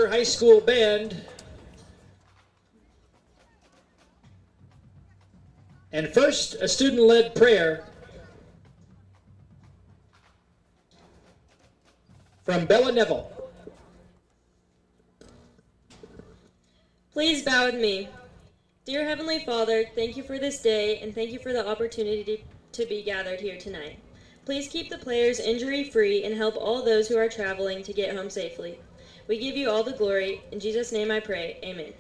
High School Band. And first, a student-led prayer from Bella Neville. Please bow with me. Dear Heavenly Father, thank you for this day and thank you for the opportunity to be gathered here tonight. Please keep the players injury-free and help all those who are traveling to get home safely. We give you all the glory. In Jesus' name I pray. Amen.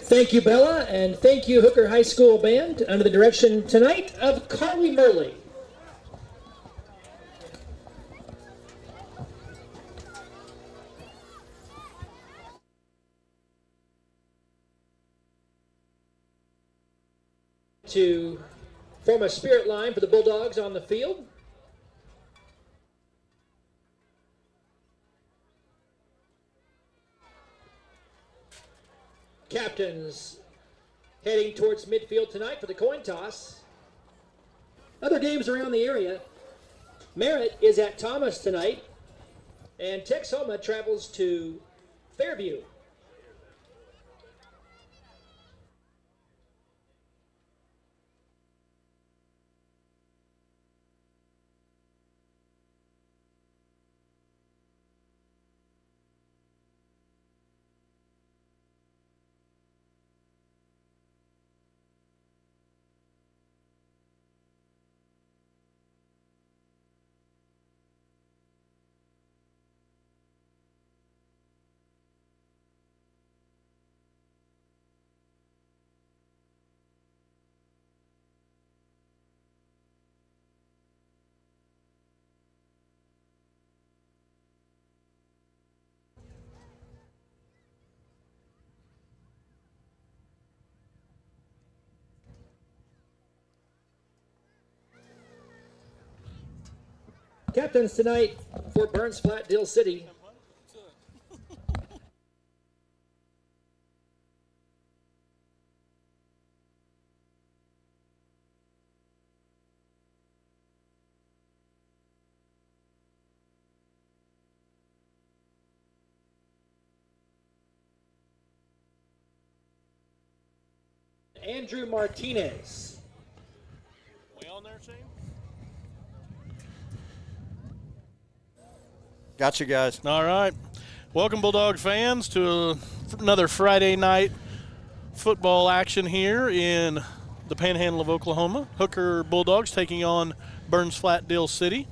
Thank you, Bella, and thank you, Hooker High School Band, under the direction tonight of Carly Murley. To form a spirit line for the Bulldogs on the field. Captains heading towards midfield tonight for the coin toss. Other games around the area. Merritt is at Thomas tonight, and Texoma travels to Fairview. Captains tonight for Burns Flat Dill City. Andrew Martinez. We on there, Shane? Gotcha, guys. All right. Welcome, Bulldog fans, to another Friday night football action here in the Panhandle of Oklahoma. Hooker Bulldogs taking on Burns Flat Dill City.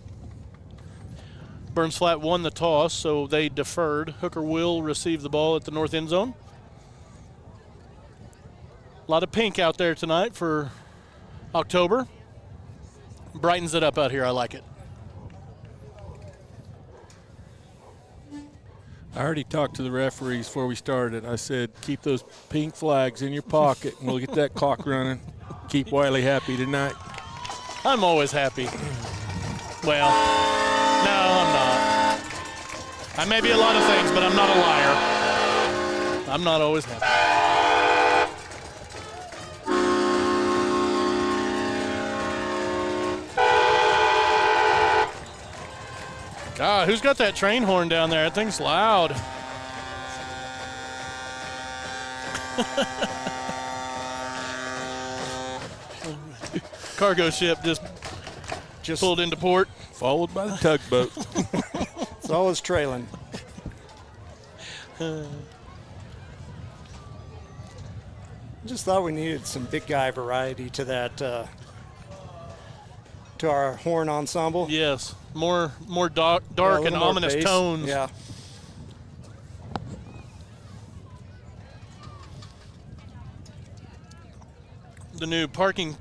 Burns Flat won the toss, so they deferred. Hooker will receive the ball at the north end zone. A lot of pink out there tonight for October. Brightens it up out here. I like it. I already talked to the referees before we started. I said, keep those pink flags in your pocket, and we'll get that clock running. Keep Wiley happy tonight. I'm always happy. Well, no, I'm not. I may be a lot of things, but I'm not a liar. I'm not always happy. God, who's got that train horn down there? That thing's loud. Cargo ship just pulled into port. Followed by the tugboat. It's always trailing. Just thought we needed some big guy variety to that, to our horn ensemble. Yes, more dark Yeah, a and little more ominous bass. tones. Yeah. The new parking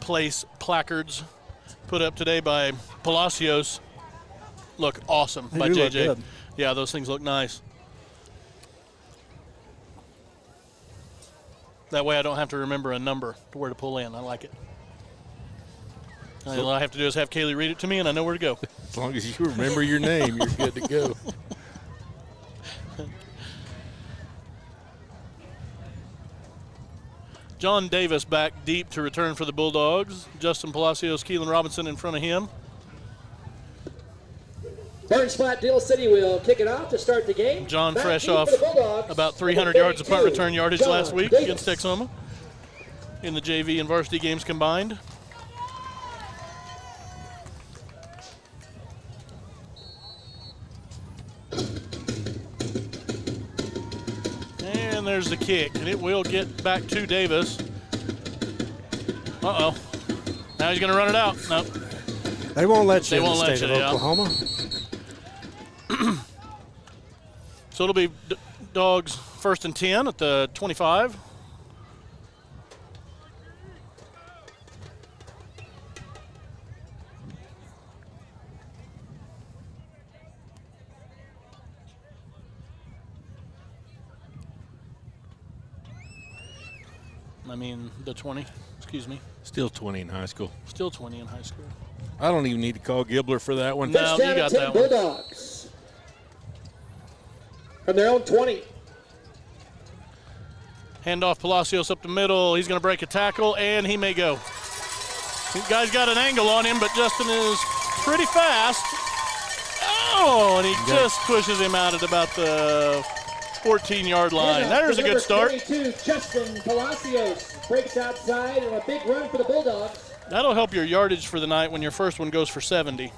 place placards put up today by Palacios look awesome. They by do look JJ. good. Yeah, those things look nice. That way I don't have to remember a number to where to pull in. I like it. All I have to do is have Kaylee read it to me, and I know where to go. As long as you remember your name, you're good to go. John Davis back deep to return for the Bulldogs. Justin Palacios, Keelan Robinson in front of him. Burns Flat Deal City will kick it off to start the game. John Back fresh deep off for the Bulldogs. about 300 Number yards of punt 32, return yardage John last week Davis. against Texoma in the JV and varsity games combined. And there's the kick, and it will get back to Davis. Uh-oh. Now he's going to run it out. Nope. They won't let you They in the won't let state you, of yeah. Oklahoma. So it'll be Dogs 1st and 10 at the 25. I mean, the 20, excuse me. Still 20 in high school. Still 20 in high school. I don't even need to call Gibbler for that one. No, First you down got and 10 that one. Bulldogs. From their own 20. Handoff Palacios up the middle. He's going to break a tackle, and he may go. The guy's got an angle on him, but Justin is pretty fast. Oh, and he just pushes him out at about the 14-yard line. Handoff There's to a good number start. 22, Justin Palacios breaks outside and a big run for the Bulldogs. That'll help your yardage for the night when your first one goes for 70.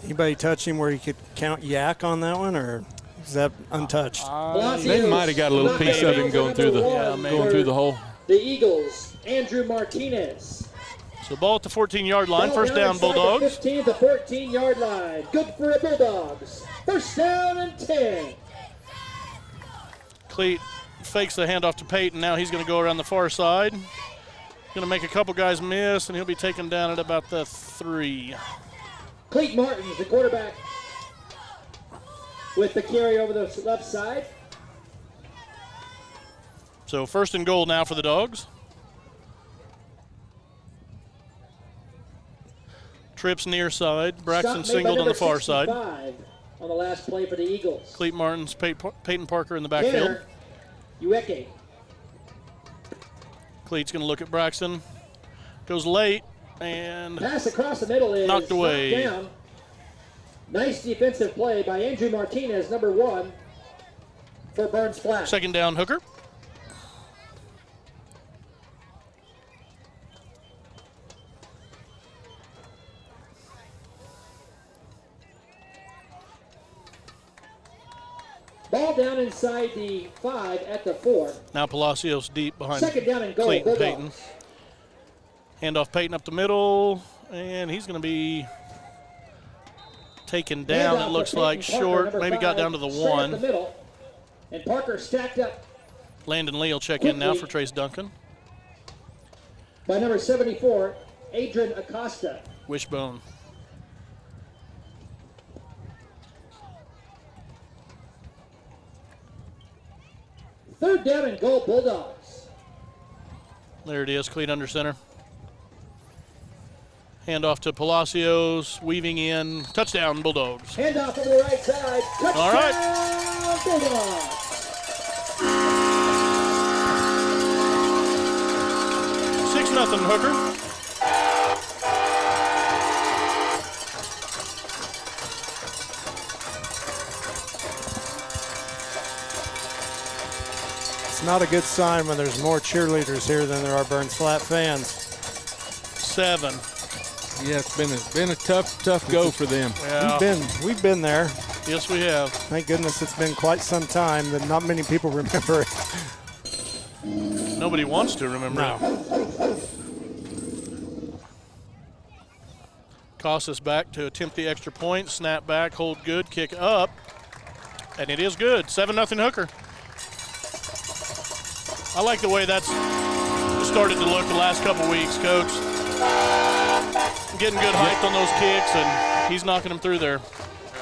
Anybody touch him where he could count yak on that one, or is that untouched? They might have got a little piece of him going through the hole. The Eagles, Andrew Martinez. So ball at the 14-yard line. Ball First down, inside the Bulldogs. 15 to 14-yard line. Good for the Bulldogs. First down and 10. Cleat fakes the handoff to Peyton. Now he's going to go around the far side. Going to make a couple guys miss, and he'll be taken down at about the 3. Cleet Martins, the quarterback, with the carry over the left side. So first and goal now for the Dogs. Trips near side. Braxton Stop made by singled on the number far side. 65 on the last play for the Eagles. Cleet Martins, Peyton Parker in the backfield. Tanner Ueke. Cleet's going to look at Braxton. Goes late and Pass across the middle is knocked away. down. Nice defensive play by Andrew Martinez, number 1, for Burns Flat. second down, Hooker. Ball down inside the 5 at the 4. Now Palacios deep behind Second down and goal, Cleet and Peyton. Bulldogs. Handoff Peyton up the middle, and he's going to be taken down, Handoff it looks to like, Peyton Parker, short. number Maybe got 5, down to the straight up 1. the middle. And Parker stacked up Landon Lee will check in now quickly for Trace Duncan. by number 74, Adrian Acosta. Wishbone. Third down and goal, Bulldogs. There it is, Cleat under center. Handoff to Palacios, weaving in. Touchdown, Bulldogs. Handoff over the right side. Touchdown, All right. Bulldogs. 6-0, Hooker. It's not a good sign when there's more cheerleaders here than there are Burns Flat fans. 7. Yeah, it's been a tough go for them. Yeah. We've been there. Yes, we have. Thank goodness it's been quite some time that not many people remember it. Nobody wants to remember it. No. Casas back to attempt the extra point. Snap back, hold good, kick up. And it is good. 7-0 Hooker. I like the way that's started to look the last couple weeks, Coach. Getting good height on those kicks, and he's knocking them through there.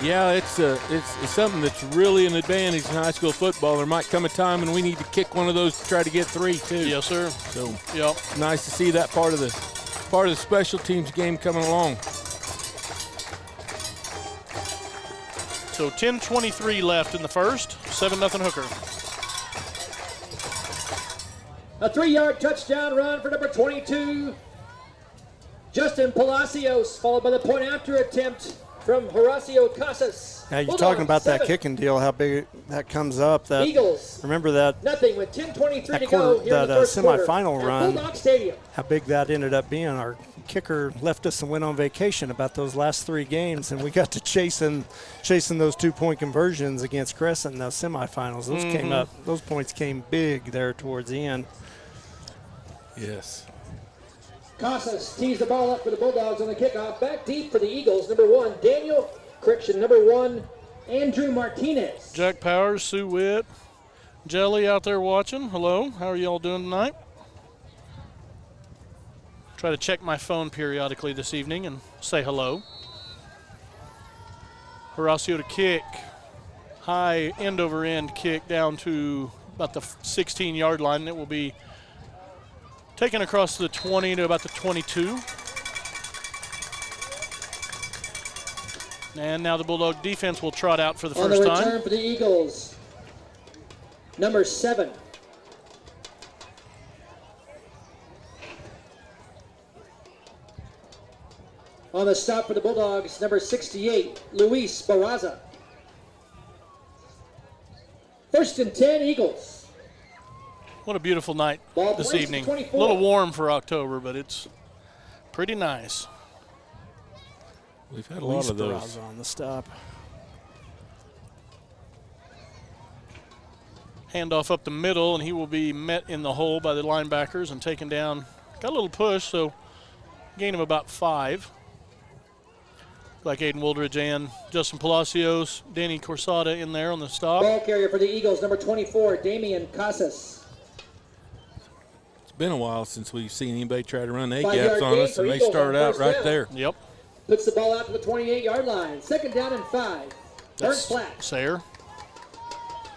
Yeah, it's something that's really an advantage in high school football. There might come a time when we need to kick one of those to try to get 3 too. Yes, sir. So yep. Nice to see that part of the special teams game coming along. So 10:23 left in the first. 7-0 Hooker. A 3-yard touchdown run for number 22, Justin Palacios, followed by the point after attempt from Horacio Casas. Now you're Bulldogs, talking about 7. that kicking deal, how big that comes up. That Eagles, remember that nothing with 10:23 that to go here in the first semifinal quarter run. at Bulldog Stadium. how big that ended up being. Our kicker left us and went on vacation about those last 3 games, and we got to chasing those 2-point conversions against Crescent in those semifinals. Those came up. Those points came big there towards the end. Yes. Casas tees the ball up for the Bulldogs on the kickoff. Back deep for the Eagles. Number 1, number 1, Andrew Martinez. Jack Powers, Sue Witt, Jelly out there watching. Hello, how are y'all doing tonight? Try to check my phone periodically this evening and say hello. Horacio to kick. High end over end kick down to about the 16-yard line. And it will be taken across the 20 to about the 22. And now the Bulldog defense will trot out for the first time. On the return for the Eagles, number 7. On the stop for the Bulldogs, number 68, Luis Barraza. 1st and 10, Eagles. What a beautiful night Ball this placed evening. at 24. A little warm for October, but it's pretty nice. We've had a lot of those. Barraza on the stop. Handoff up the middle, and he will be met in the hole by the linebackers and taken down. Got a little push, so gain of about 5. Like Aiden Wooldridge and Justin Palacios, Danny Corsada in there on the stop. Ball carrier for the Eagles, number 24, Damian Casas. It's been a while since we've seen anybody try to run 5-yard A-gaps on gain us, for and they Eagles start on out first right down. there. Yep. Puts the ball out to the 28-yard line. 2nd down and 5. Burns flat. Sayre,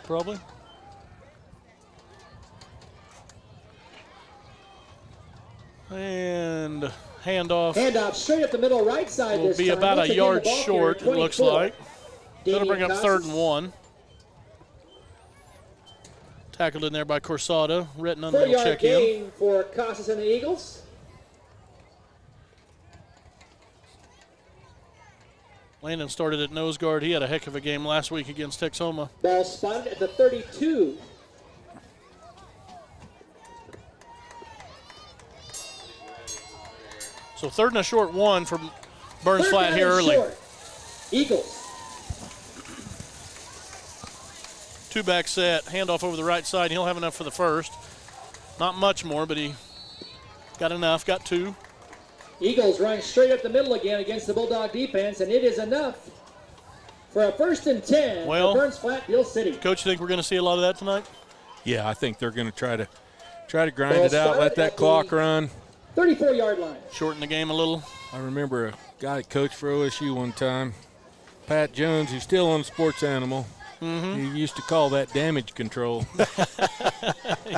probably. And handoff Straight up the middle right side will this be time. about Once a again, yard the ball short, it carrier, looks 24. like. That'll bring up Damian 3rd Casas. and 1. Tackled in there by Corsada. Retton will 4-yard check in. gain for Casas and the Eagles. Landon started at nose guard. He had a heck of a game last week against Texoma. Ball spotted at the 32. So 3rd and a short 1 from Burns 3rd Flat down here and early. short. Eagles. 2-back set, handoff over the right side, and he'll have enough for the first. Not much more, but he got enough, got 2. Eagles running straight up the middle again against the Bulldog defense, and it is enough for a 1st and 10 Well, for Burns Flat, Hill City. Coach, you think we're going to see a lot of that tonight? Yeah, I think they're going to try to grind Ball it out, spotted let that at clock the run. 34-yard line. Shorten the game a little. I remember a guy that coached for OSU one time, Pat Jones, who's still on Sports Animal. He used to call that damage control.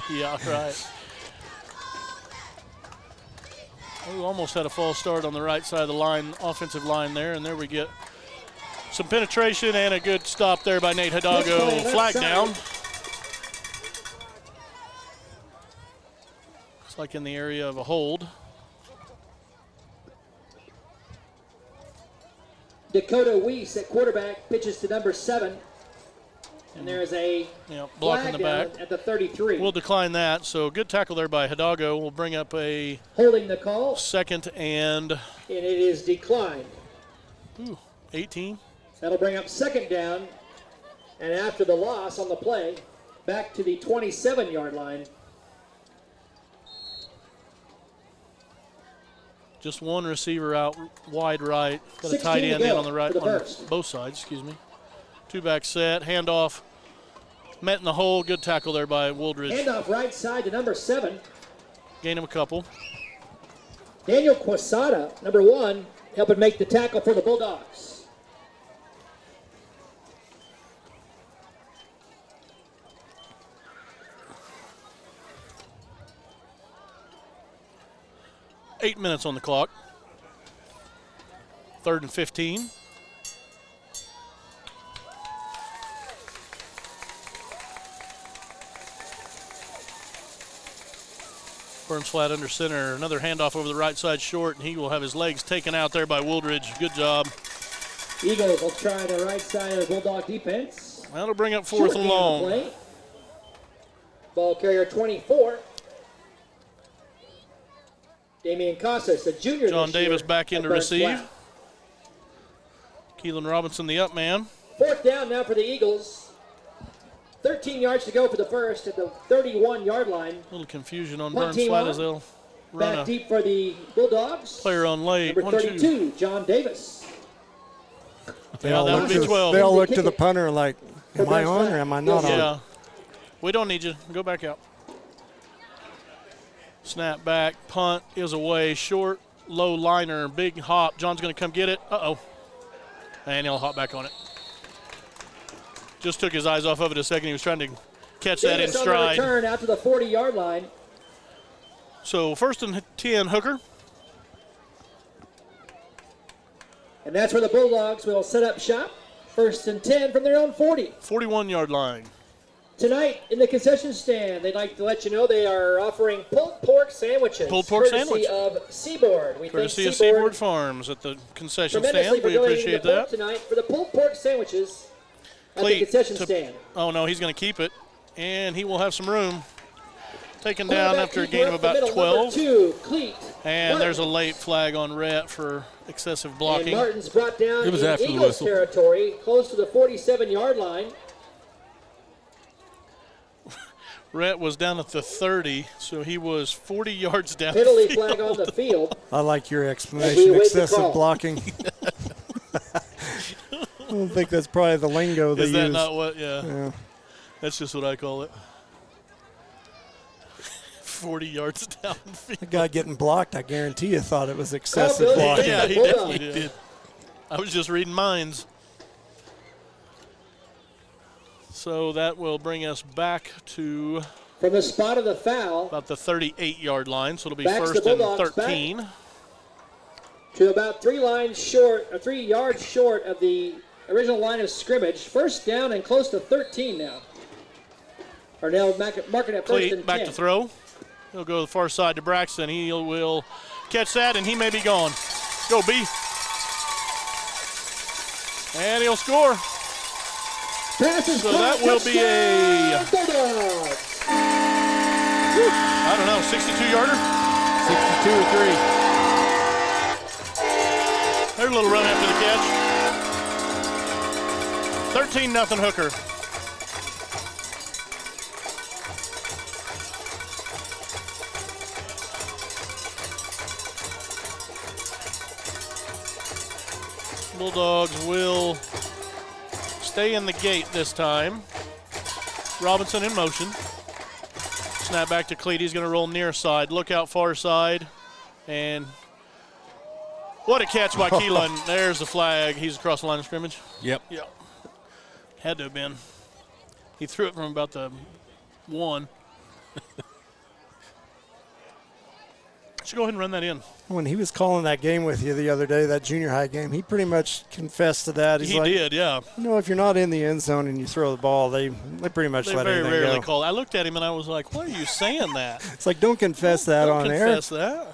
Yeah, right. We almost had a false start on the right side of the line, offensive line there, and there we get some penetration and a good stop there by Nate Hidalgo. Flag down. It's like in the area of a hold. Dakota Weiss at quarterback pitches to number 7. And there's a blocking the flag back. down at the 33. We'll decline that. So good tackle there by Hidalgo. We'll bring up a holding the call, second and and it is declined. 18. So that'll bring up second down, and after the loss on the play, back to the 27-yard line. Just one receiver out wide right. Got a 16 tight to end in go on the right, for the on first. both sides, excuse me. Two-back set, handoff. Met in the hole. Good tackle there by Wooldridge. Handoff right side to number 7. Gain him a couple. Daniel Quasada, number 1, helping make the tackle for the Bulldogs. Eight minutes on the clock. 3rd and 15. Burns flat under center. Another handoff over the right side short, and he will have his legs taken out there by Wooldridge. Good job. Eagles will try the right side of the Bulldog defense. That'll bring up 4th Short and gain on the long. play. Ball carrier 24. Damian Casas, a junior John this year Davis back in at to Burns receive. Flat. Keelan Robinson, the up man. 4th down now for the Eagles. 13 yards to go for the first at the 31-yard line. A little confusion on Punt Burns team flat on. as they'll run Back a deep for the Bulldogs. player on late. Number 32, John Davis. Yeah, that would be 12. They all look to the punter like, am I on or am I not on? Yeah. We don't need you. Go back out. Snap back. Punt is away. Short, low liner. Big hop. John's going to come get it. Uh-oh. And he'll hop back on it. Just took his eyes off of it a second. He was trying to catch that in Davis on the stride. return out to the 40-yard line. So 1st and 10, Hooker. And that's where the Bulldogs will set up shop. 1st and 10 from their own 40. 41-yard line. Tonight in the concession stand, they'd like to let you know they are offering pulled pork sandwiches. Pulled pork courtesy sandwich. of Seaboard. We Courtesy thank of Seaboard Farms at the concession tremendously stand. for We donating appreciate the pork that. tonight for the pulled pork sandwiches at the Cleat concession to- stand. Oh, no, he's going to keep it. And he will have some room. Taken down Quarterback after a keeper gain of up the about middle, 12. Number 2, Cleat. And Martin. there's a late flag on Rhett for excessive blocking. And Martin's brought down It was in after the Eagles whistle. territory, close to the 47-yard line. Rhett was down at the 30, so he was 40 yards down Penalty the field. flag on the field. I like your we explanation, await the excessive call. blocking. I don't think that's probably the lingo they Is that use. not what? Yeah. Yeah. That's just what I call it. 40 yards down the field. The guy getting blocked, I guarantee you thought it was excessive Bill blocking. Yeah, he Hold definitely on. did. I was just reading minds. So that will bring us back to From the spot of the foul about the 38-yard line. So it'll be Backs the 1st and Bulldogs back. 13. to about 3 yards short of the original line of scrimmage. First down and close to 13 now. Are now marking at 1st Cleat and 10. back to throw. He'll go to the far side to Braxton. He will catch that, and he may be gone. Go, B. And he'll score. Passes So that will be a, Bulldogs. I don't know, 62-yarder? 62-3. There's a little run after the catch. 13-0 Hooker. Bulldogs will stay in the gate this time. Robinson in motion. Snap back to Cleat. He's going to roll near side. Look out far side. And what a catch by Keelan. There's the flag. He's across the line of scrimmage. Yep. Yep. Had to have been. He threw it from about the 1. Should go ahead and run that in. When he was calling that game with you the other day, that junior high game, he pretty much confessed to that. He's He like, did, yeah. you know, if you're not in the end zone and you throw the ball, they pretty much They let very anything rarely go. call. I looked at him and I was like, "Why are you saying that? It's like, don't confess that Don't on air. confess that."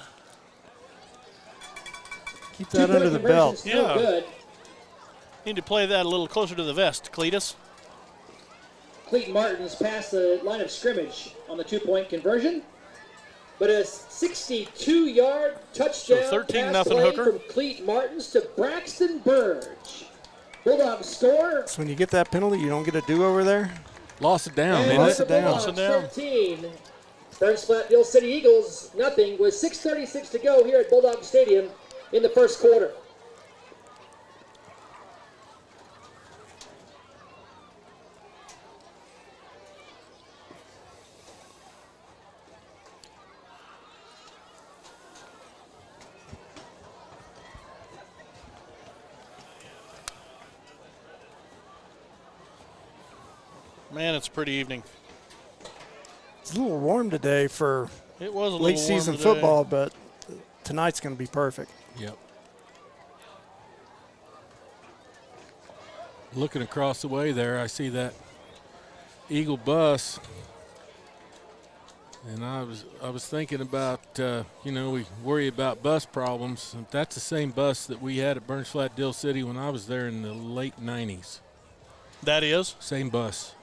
Keep that under the belt. Still Yeah. good. Need to play that a little closer to the vest, Cletus. Cleet Martins past the line of scrimmage on the 2-point conversion. But a 62-yard touchdown So 13-0 pass play Hooker. from Cleet Martins to Braxton Burge. Bulldogs score. So when you get that penalty, you don't get a do-over there? Lost it down, And didn't it's it? the Lost it down. Bulldogs 13. Burns Flat Hill City Eagles nothing with 6:36 to go here at Bulldog Stadium in the first quarter. Man, it's a pretty evening. It's a little warm today for It was a little late warm season today. football, but tonight's going to be perfect. Yep. Looking across the way there, I see that Eagle bus, and I was thinking about we worry about bus problems. That's the same bus that we had at Burns Flat Dill City when I was there in the late '90s. That is? Same bus.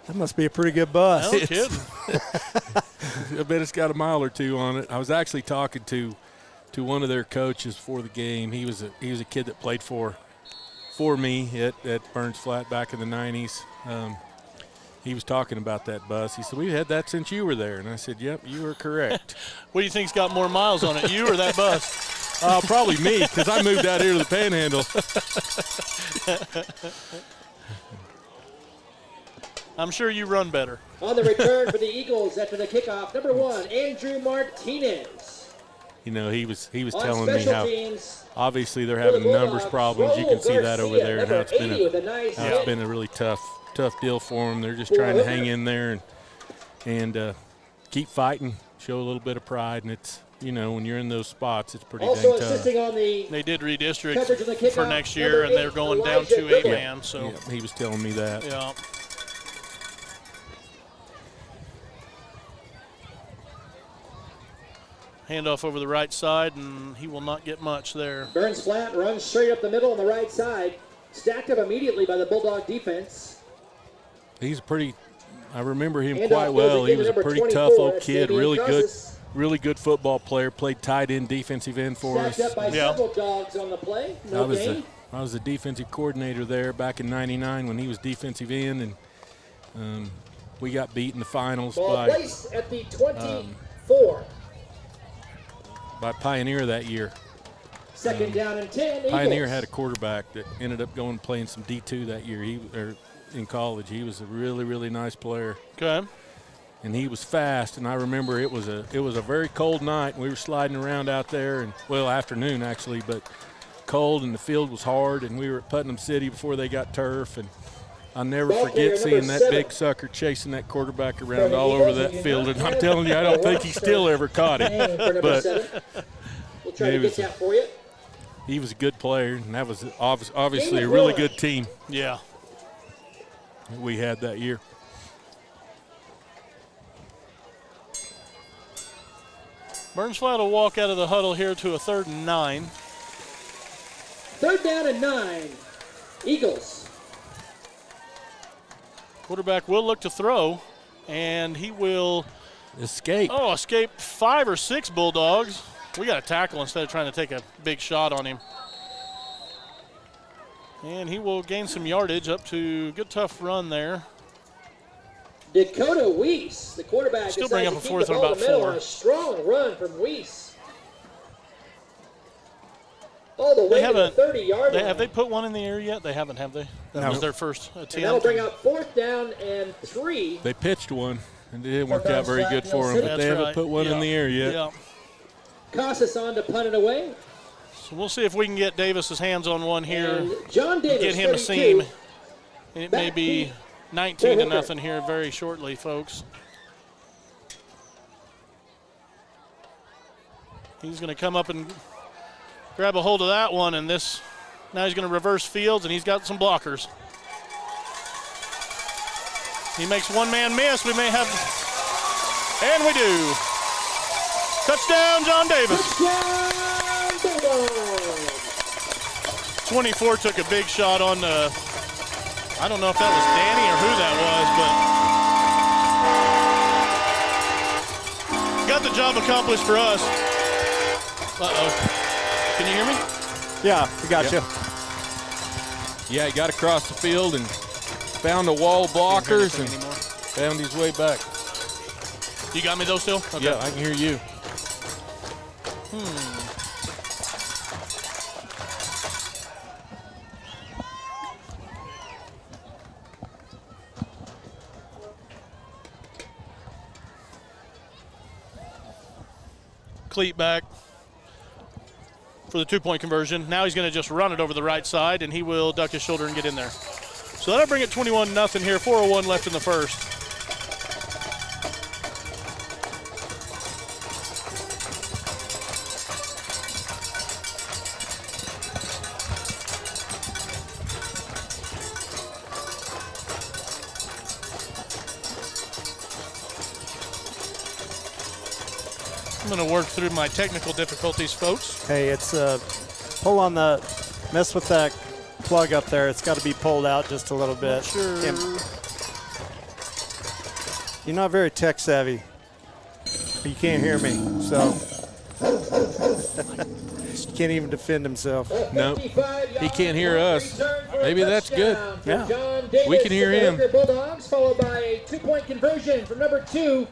That must be a pretty good bus. No kidding. I bet it's got a mile or two on it. I was actually talking to one of their coaches before the game. He was a kid that played for me at Burns Flat back in the '90s. He was talking about that bus. He said, "We've had that since you were there." And I said, "Yep, you are correct." What do you think's got more miles on it, you or that bus? Probably me, because I moved out here to the Panhandle. I'm sure you run better. On the return for the Eagles after the kickoff, number 1, Andrew Martinez. He was On telling me special how teams, obviously they're for the having numbers Bulldogs, problems. You can see that over there, and how number it's 80 with a nice hit. been a really tough deal for them. They're just trying to hang in there and keep fighting, show a little bit of pride, and it's when you're in those spots, it's pretty Also dang tough. assisting on the They did redistrict coverage of the kickoff, for next number year, and 8, they're going down Elijah to Goodman. 8-man. So, Yeah, he was telling me that. yeah. Handoff over the right side, and he will not get much there. Burns Flat runs straight up the middle on the right side. Stacked up immediately by the Bulldog defense. He's I remember him Handoff quite goes well. He again to was a number pretty 24. tough old That's kid, Damian Casas. really good football player, played tight end, defensive end for us. Stacked up by Yeah. several dogs on the play. No gain. I was the defensive coordinator there back in '99 when he was defensive end, and we got beat in the finals Ball by placed at the 24. Pioneer that year. Second down and 10. Eagles. Pioneer had a quarterback that ended up going and playing some D2 that year. In college, he was a really, really nice player, Okay. and he was fast. And I remember it was a very cold night, and we were sliding around out there, and afternoon actually, but cold, and the field was hard, and we were at Putnam City before they got turf, and I'll never Ball player forget number seeing that 7. big sucker chasing that quarterback For around the all over Eagles, that you do field, not and I'm have telling you, I don't think he roster still ever caught name it. for number But 7. We'll try to he get was- that for you. he was a good player, and that was obviously David a really Roy. good team Yeah. that we had that year. Burns Flat will walk out of the huddle here to a 3rd and 9. 3rd down and 9. Eagles. Quarterback will look to throw, and he will Escape. escape 5 or 6 Bulldogs. We got a tackle instead of trying to take a big shot on him. And he will gain some yardage up to good tough run there. Dakota Weiss, the quarterback, Still bring decides up to a keep 4th the and ball about in the middle 4. on a strong run from Weiss. All the way to the 30-yard line. Have they put one in the air yet? They haven't, have they? That No. was their first attempt. And that'll bring up 4th down and 3. They pitched one, and it didn't work out Burns very Flat good Hill for them, City. but they That's haven't right. put one in Yeah. the air yet. Yeah. Casas on to punt it away. So we'll see if we can get Davis's hands on one here. And John Davis, Get him a 32. seam. And it may be 19-0 here very shortly, folks. He's going to come up and grab a hold of that one, and now he's going to reverse fields, and he's got some blockers. He makes one man miss. We may have, and we do. Touchdown, John Davis. Touchdown, Bulldogs. 24 took a big shot on I don't know if that was Danny or who that was, but got the job accomplished for us. Uh-oh. Can you hear me? Yeah, we got you. Yeah, he got across the field and found the wall blockers and found his way back. You got me though still? Okay. Yeah, I can hear you. Cleat back for the 2-point conversion. Now he's going to just run it over the right side, and he will duck his shoulder and get in there. So that'll bring it 21-0 here. 4:01 left in the first. I'm going to work through my technical difficulties, folks. Hey, it's pull on the, mess with that plug up there. It's got to be pulled out just a little bit. Sure. You're not very tech savvy. You can't hear me, so he can't even defend himself. Nope. He can't hear us. Maybe that's good. Yeah. We can hear him. Bulldogs, followed by a 2-point conversion from number 2,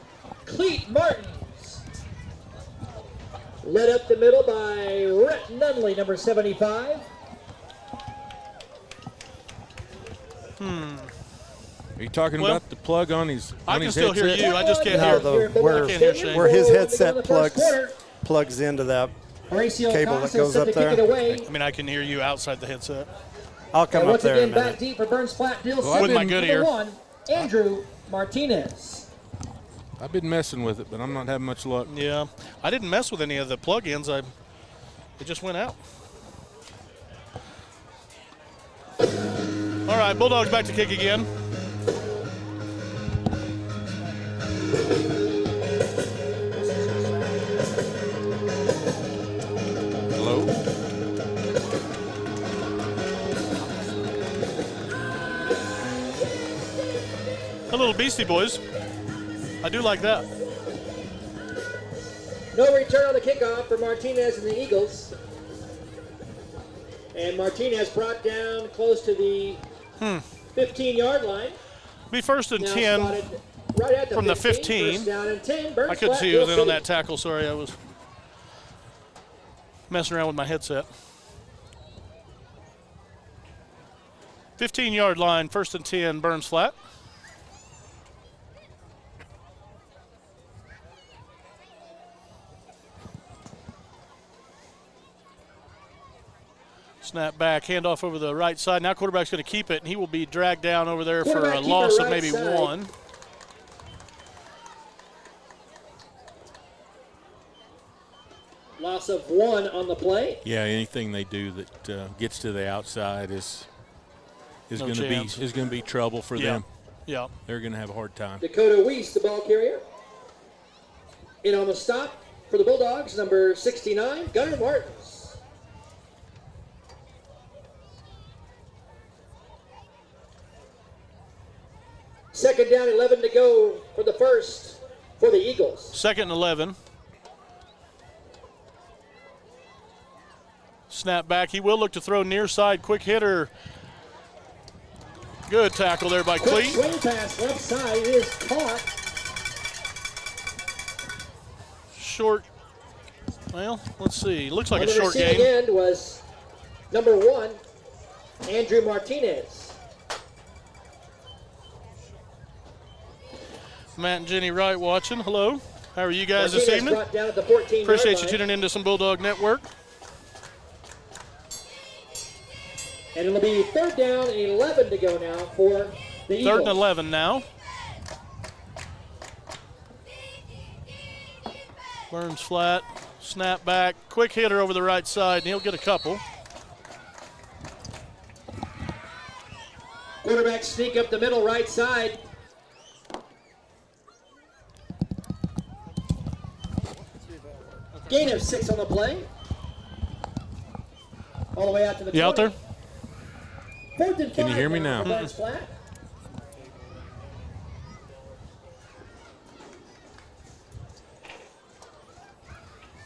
Cleat Martins. Led up the middle by Rhett Nunley, number 75. Are you talking about the plug on his I on can his still hear headset? you. I just can't No, hear. where, I can't hear Shane. where his headset plugs into that Horacio cable that Costa goes set up to kick there. it away. I mean, I can hear you outside the headset. I'll come And up once there in a again, back minute. deep for Burns Flat deal With my good ear. Number 1, Andrew Martinez. I've been messing with it, but I'm not having much luck. Yeah, I didn't mess with any of the plug-ins. It just went out. All right, Bulldogs back to kick again. Hello? A little Beastie Boys. I do like that. No return on the kickoff for Martinez and the Eagles. And Martinez brought down close to the 15-yard line. Be first and Now 10 spotted right at from the 15. First down and 10. Burns I couldn't Flat, see who was Hill in on City. that tackle. Sorry, I was messing around with my headset. 15-yard line, first and 10, Burns Flat. Snap back, handoff over the right side. Now quarterback's going to keep it, and he will be dragged down over there for Quarterback a keeper loss of right maybe side. 1. Loss of 1 on the play. Yeah, anything they do that gets to the outside is No going to chance. be trouble for Yeah. them. Yeah. They're going to have a hard time. Dakota Weiss, the ball carrier. In on the stop for the Bulldogs, number 69, Gunnar Martins. Second down, 11 to go for the first for the Eagles. Second and 11. Snap back. He will look to throw near side. Quick hitter. Good tackle there by Quick Cleat. swing pass left side. It is caught. Short. Well, let's see. Looks like On a the short receiving gain. end was number 1, Andrew Martinez. Matt and Jenny Wright watching. Hello. How are you guys this Martinez evening? brought down at the 14-yard Appreciate you line. tuning into some Bulldog Network. And it'll be third down and 11 to go now for the Eagles. Third and 11 now. Burns flat. Snap back. Quick hitter over the right side, and he'll get a couple. Quarterback sneak up the middle right side. Gain of 6 on the play. All the way out to the 20. You out there? 4th and 5. Can you hear me now? for Burns Flat.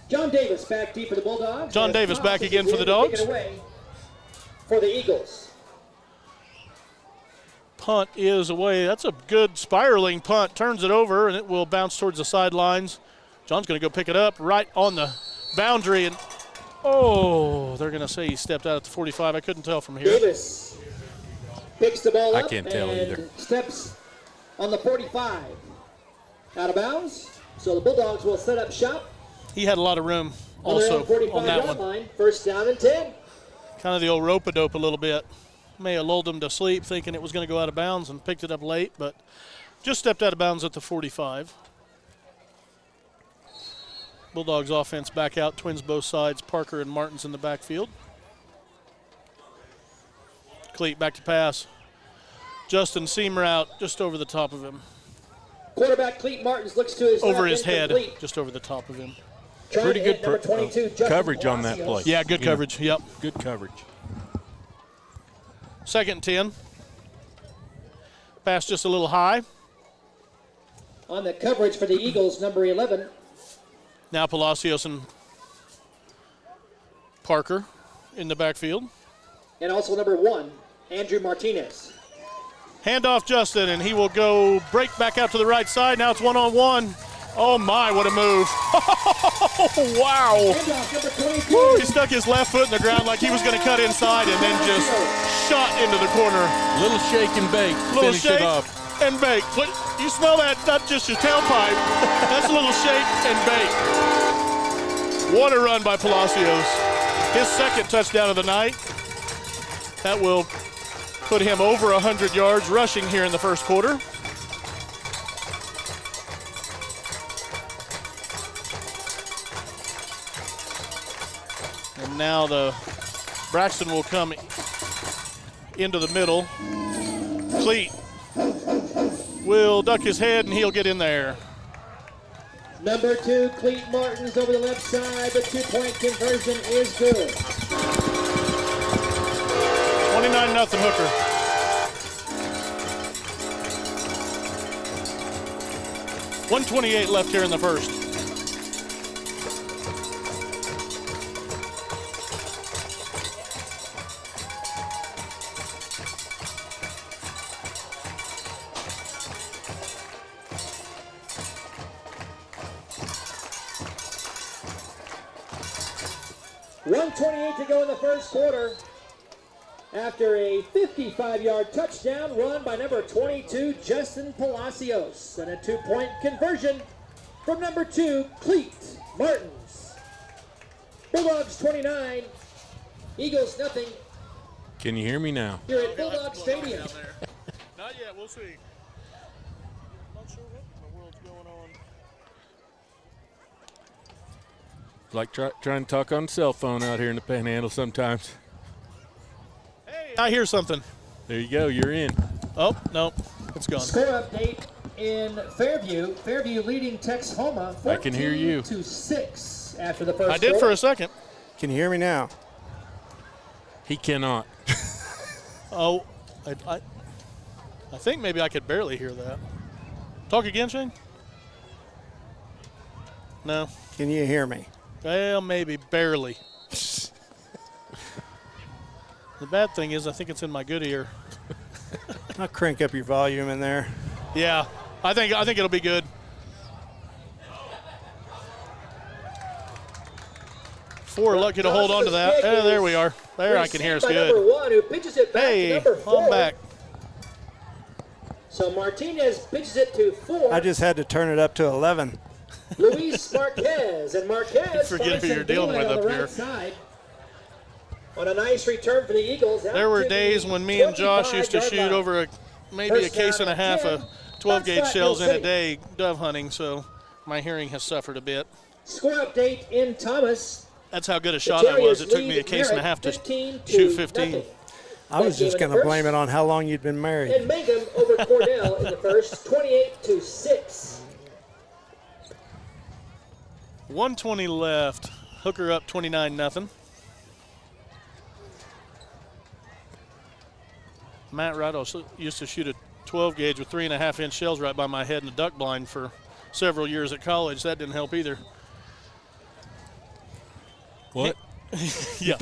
John Davis back deep for the Bulldogs. John As Davis Thomas back is again for the in to Dogs. kick it away for the Eagles. Punt is away. That's a good spiraling punt. Turns it over, and it will bounce towards the sidelines. John's going to go pick it up right on the boundary, and they're going to say he stepped out at the 45. I couldn't tell from here. Davis picks the ball up I can't tell and either. steps on the 45. Out of bounds. So the Bulldogs will set up shop He had a lot of room on their also own 45 on that yard one. line. 1st down and 10. Kind of the old rope-a-dope a little bit. May have lulled him to sleep thinking it was going to go out of bounds and picked it up late, but just stepped out of bounds at the 45. Bulldogs offense back out, twins both sides. Parker and Martin's in the backfield. Cleat back to pass. Justin Seamer out just over the top of him. Quarterback Cleet Martins looks to his Over left, his head, incomplete. just over the top of him. Trying Pretty to good hit number 22, Justin coverage on that Palacios. play. Yeah, good coverage, yep. Good coverage. 2nd and 10. Pass just a little high. On the coverage for the Eagles, number 11. Now Palacios and Parker in the backfield. And also number 1, Andrew Martinez. Handoff Justin, and he will go break back out to the right side. Now it's one-on-one. Oh, my, what a move. Wow. Handoff, number 22. Woo, he stuck his left foot in the ground like he was going to cut inside and then just shot into the corner. Little shake and bake. Little Finish shake it off. and bake. What, you smell that? Not just your tailpipe. That's a little shake and bake. What a run by Palacios. His 2nd touchdown of the night. That will put him over 100 yards rushing here in the 1st quarter. And now Braxton will come into the middle. Cleat will duck his head and he'll get in there. Number 2, Cleet Martins over the left side. The 2-point conversion is good. 29-0 Hooker. .128 left here in the 1st. .128 to go in the 1st quarter. After a 55-yard touchdown run by number 22, Justin Palacios. And a 2-point conversion from number 2, Cleet Martins. Bulldogs 29, Eagles nothing. Can you hear me now? Here at Bulldog Stadium. Not yet, we'll see. Not sure what in the world's going on. Like trying to talk on the cell phone out here in the Panhandle sometimes. Hey, I hear something. There you go. You're in. Oh, no, it's gone. Score update in Fairview. Fairview leading Texhoma 14 I can hear you. to 6 after the first I did quarter. for a second. Can you hear me now? He cannot. Oh, I think maybe I could barely hear that. Talk again, Shane? No. Can you hear me? Well, maybe barely. The bad thing is I think it's in my good ear. I'll crank up your volume in there. Yeah, I think it'll be good. 4 lucky to hold on to that. There we are. There I can hear us Received by number good. 1, who pitches it back to Hey, number 4. I'm back. So Martinez pitches it to 4. I just had to turn it up to 11. Luis Marquez, and Marquez Forget finds who you're some dealing daylight with on up the here. right side. On a nice return for the Eagles. out There were to the days when me and Josh used to 25-yard shoot line. over maybe a First case down and a and half 10. of 12-gauge Buckshot, shells in a Hill day dove hunting, so my hearing has suffered a bit. Score update in Thomas. That's how good a The shot I was. Terriers It took me a lead case and a Merritt half to 15 shoot 15. nothing. I was just going to blame it on how long you'd been married. And Mangum over Cordell in the first, 28-6. 120 left. Hooker up 29-0. Matt Wright also used to shoot a 12 gauge with 3.5-inch shells right by my head in the duck blind for several years at college. That didn't help either. What? Yeah.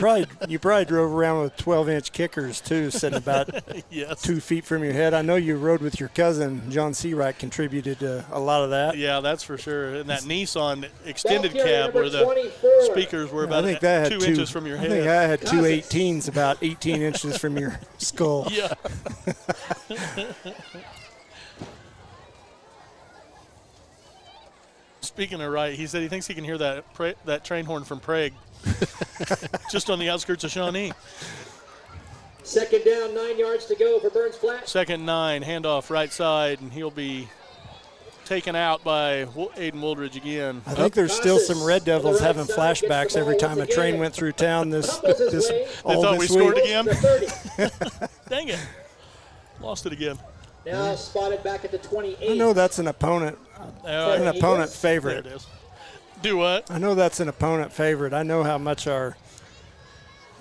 You probably drove around with 12-inch kickers, too, sitting about Yes. 2 feet from your head. I know you rode with your cousin, John Seawright, contributed a lot of that. Yeah, that's for sure. And that Nissan extended Ball carrier cab where number the 24. speakers were I about think that had 2 inches from your head. I think I had two 18s about 18 inches from your skull. Yeah. Speaking of Wright, he said he thinks he can hear that train horn from Prague, just on the outskirts of Shawnee. Second down, 9 yards to go for Burns Flat. 2nd 9, handoff right side, and he'll be taken out by Aiden Wooldridge again. I think there's still some Red Devils On the right having side, gets the flashbacks ball every time a once train again. went through town this Tumbles his way. They thought we this scored week. again. The 30. Dang it. Lost it again. Now spotted back at the 28. I know that's an opponent Eagles. favorite. There it is. Do what? I know that's an opponent favorite. I know how much our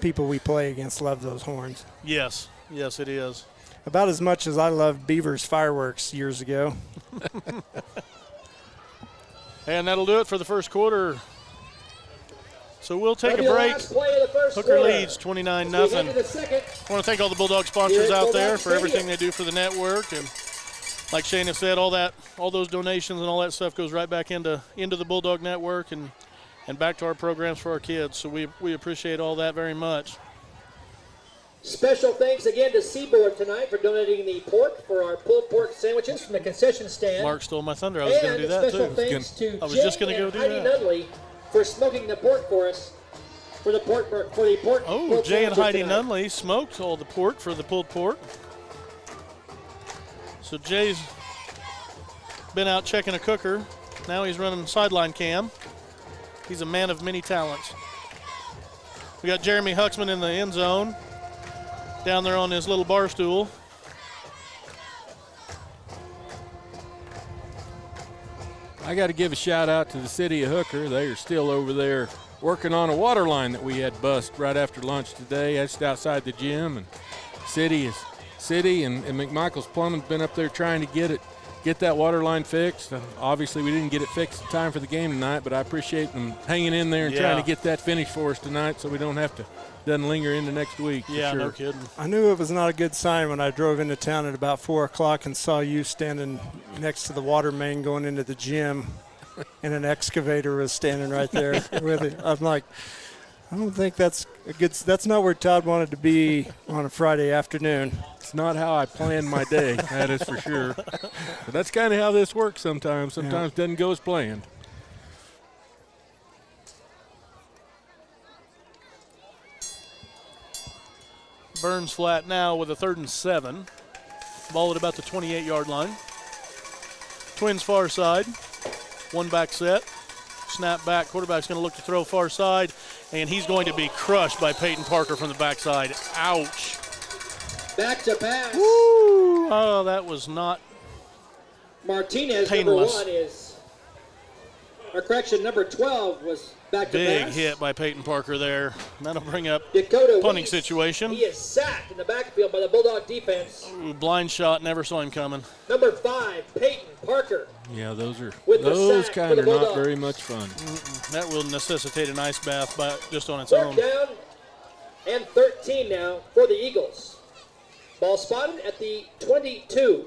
people we play against love those horns. Yes. Yes, it is. About as much as I loved Beaver's fireworks years ago. And that'll do it for the first quarter. So we'll take a That'll be the break. last play of the first Hooker quarter. leads 29-0. As we head to the second. I want to thank all the Bulldog sponsors Here at out there Bulldog for everything Stadium. they do for the network. And like Shayna said, all those donations and all that stuff goes right back into the Bulldog network and back to our programs for our kids. So we appreciate all that very much. Special thanks again to Seaboard tonight for donating the pork for our pulled pork sandwiches from the concession stand. Mark stole my thunder. I was going to do that special too. thanks to I was Jay just gonna go and do Heidi that. Nunley for smoking the pork for us. For the pork. Oh, pulled Jay and sandwiches Heidi tonight. Nunley smoked all the pork for the pulled pork. So Jay's been out checking a cooker. Now he's running sideline cam. He's a man of many talents. We got Jeremy Huxman in the end zone, down there on his little bar stool. I got to give a shout out to the city of Hooker. They are still over there working on a water line that we had bust right after lunch today. Just outside the gym, and city and McMichael's Plumbing's been up there trying to get that water line fixed. Obviously, we didn't get it fixed in time for the game tonight, but I appreciate them hanging in there and trying to get that finished for us tonight, so we don't have to doesn't linger into next week. Yeah, for sure. no kidding. I knew it was not a good sign when I drove into town at about 4 o'clock and saw you standing next to the water main going into the gym, and an excavator was standing right there with it. I'm like, I don't think that's a good. That's not where Todd wanted to be on a Friday afternoon. It's not how I plan my day, that is for sure. But that's kind of how this works sometimes. Sometimes it doesn't go as planned. Burns flat now with a 3rd and 7. Ball at about the 28-yard line. Twins far side. One back set. Snap back. Quarterback's going to look to throw far side, and he's going to be crushed by Peyton Parker from the backside. Ouch. Back to pass. Woo! Oh, that was not Martinez, painless. number 1 is, or correction, number 12 was back to Big pass. hit by Peyton Parker there. That'll bring up Dakota punting Weiss, situation. He is sacked in the backfield by the Bulldog defense. Ooh, blind shot, never saw him coming. Number 5, Peyton Parker. Yeah, those With the those sack kind for the of not Bulldogs. very much fun. That will necessitate an ice bath just on its 3rd own. down and 13 now for the Eagles. Ball spotted at the 22.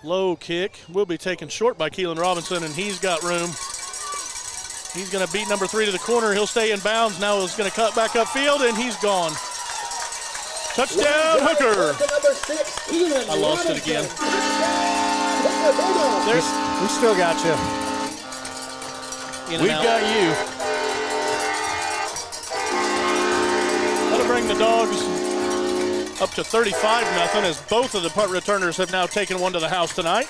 Low kick will be taken short by Keelan Robinson, and he's got room. He's going to beat number 3 to the corner. He'll stay in bounds. Now he's going to cut back upfield, and he's gone. Touchdown, Hooker. To number 6, Keelan I lost it Robinson. again. Touchdown, Hooker Bulldogs. We still got you. In and We've out. got you. That'll bring the Dogs up to 35-0 as both of the punt returners have now taken one to the house tonight.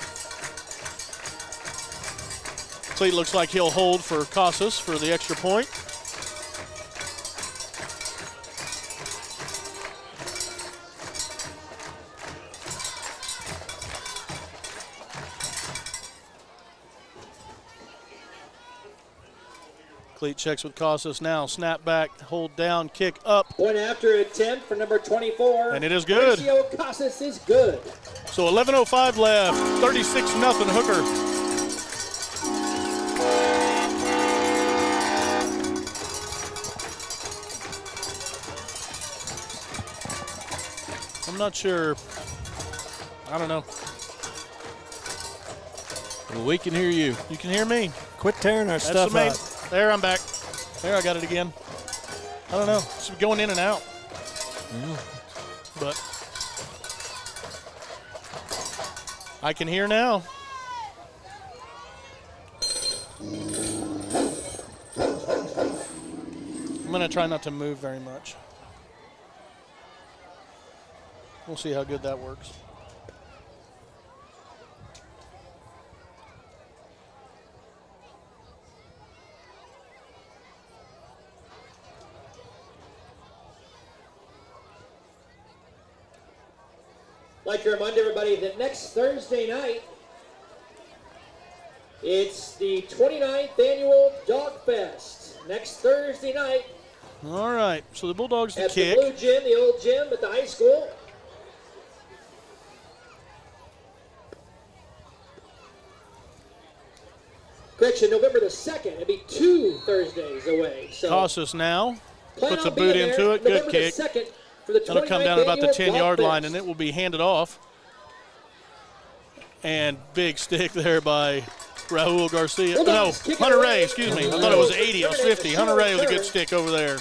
Cleat looks like he'll hold for Casas for the extra point. Cleat checks with Casas now. Snap back, hold down, kick up. Point after attempt for number 24. And it is good. Mauricio Casas is good. So 11:05 left, 36-0 Hooker. I'm not sure. I don't know. Well, we can hear you. You can hear me. Quit tearing our That's stuff the main. up. There, I'm back. There, I got it again. I don't know. It's going in and out. But I can hear now. I'm going to try not to move very much. We'll see how good that works. I'd like to remind everybody that next Thursday night, it's the 29th annual Dog Fest. Next Thursday night All right, so the Bulldogs to at kick. the Blue Gym, the old gym at the high school. Correction, November the 2nd. It'll be 2 Thursdays away. So Casas now plan puts on a boot being into there it. Good November kick. The 2nd for the That'll come 29th down about the annual 10-yard Dog line, Fest. and it will be handed off. And big stick there by Raul Garcia. No, Bulldogs kick it Hunter away. Ray, excuse me. I thought it was 80. It was 50. Hunter Ray with a good stick over there.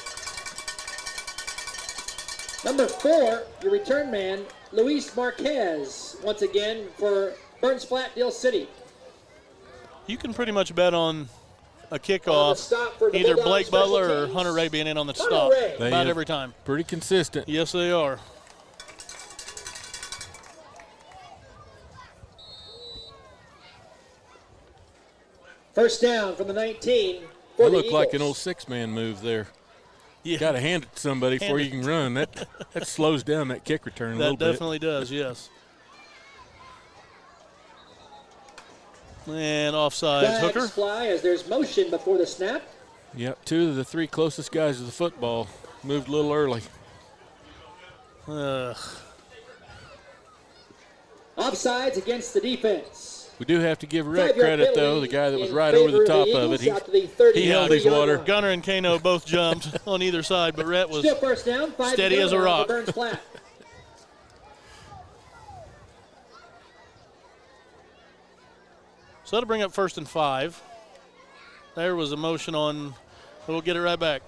Number 4, your return man, Luis Marquez, once again for Burns Flat, Deal City. You can pretty much bet on a On the kickoff, stop for the either Bulldogs Blake special Butler or teams. Hunter Ray being in on the Hunter stop. Ray. They About have- every time. Pretty consistent. Yes, they are. First down from the 19 for That the looked like an Eagles. old six-man move there. Yeah, Got to hand it to somebody before Hand you it. can run. That slows down that kick return a that little bit. definitely does, yes. And offsides, Flags Hooker. fly as there's motion before the snap. Yep, 2 of the 3 closest guys to the football moved a little early. Offsides against the defense. We do have to give Rhett 5-yard credit, though. penalty The guy that was in right over the favor top the of it, Eagles out to the 30 he held his water. line. Gunner and Kano both jumped on either side, but Rhett was Still first down, 5 steady to as a go rock. for Burns Flat. So that'll bring up 1st and 5. There was a motion on, we'll get it right back.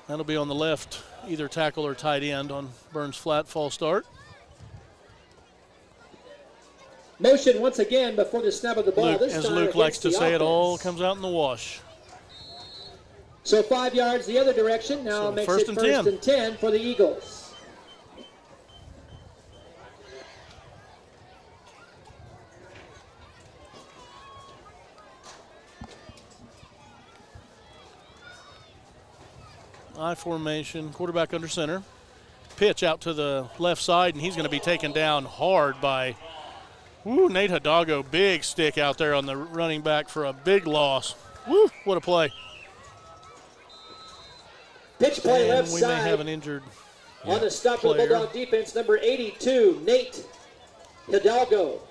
That'll be on the left, either tackle or tight end on Burns Flat, false start. Motion once again before the snap of the ball. Luke, this as time Luke likes to against the say, it all offense. comes out in the wash. So 5 yards the other direction. Now So makes first it and 1st 10. and 10 for the Eagles. I formation, quarterback under center. Pitch out to the left side, and he's going to be taken down hard by Nate Hidalgo. Big stick out there on the running back for a big loss. Woo, what a play. Pitch play And left we side. may have an injured On the stop for the player. Bulldog defense, number 82, Nate Hidalgo.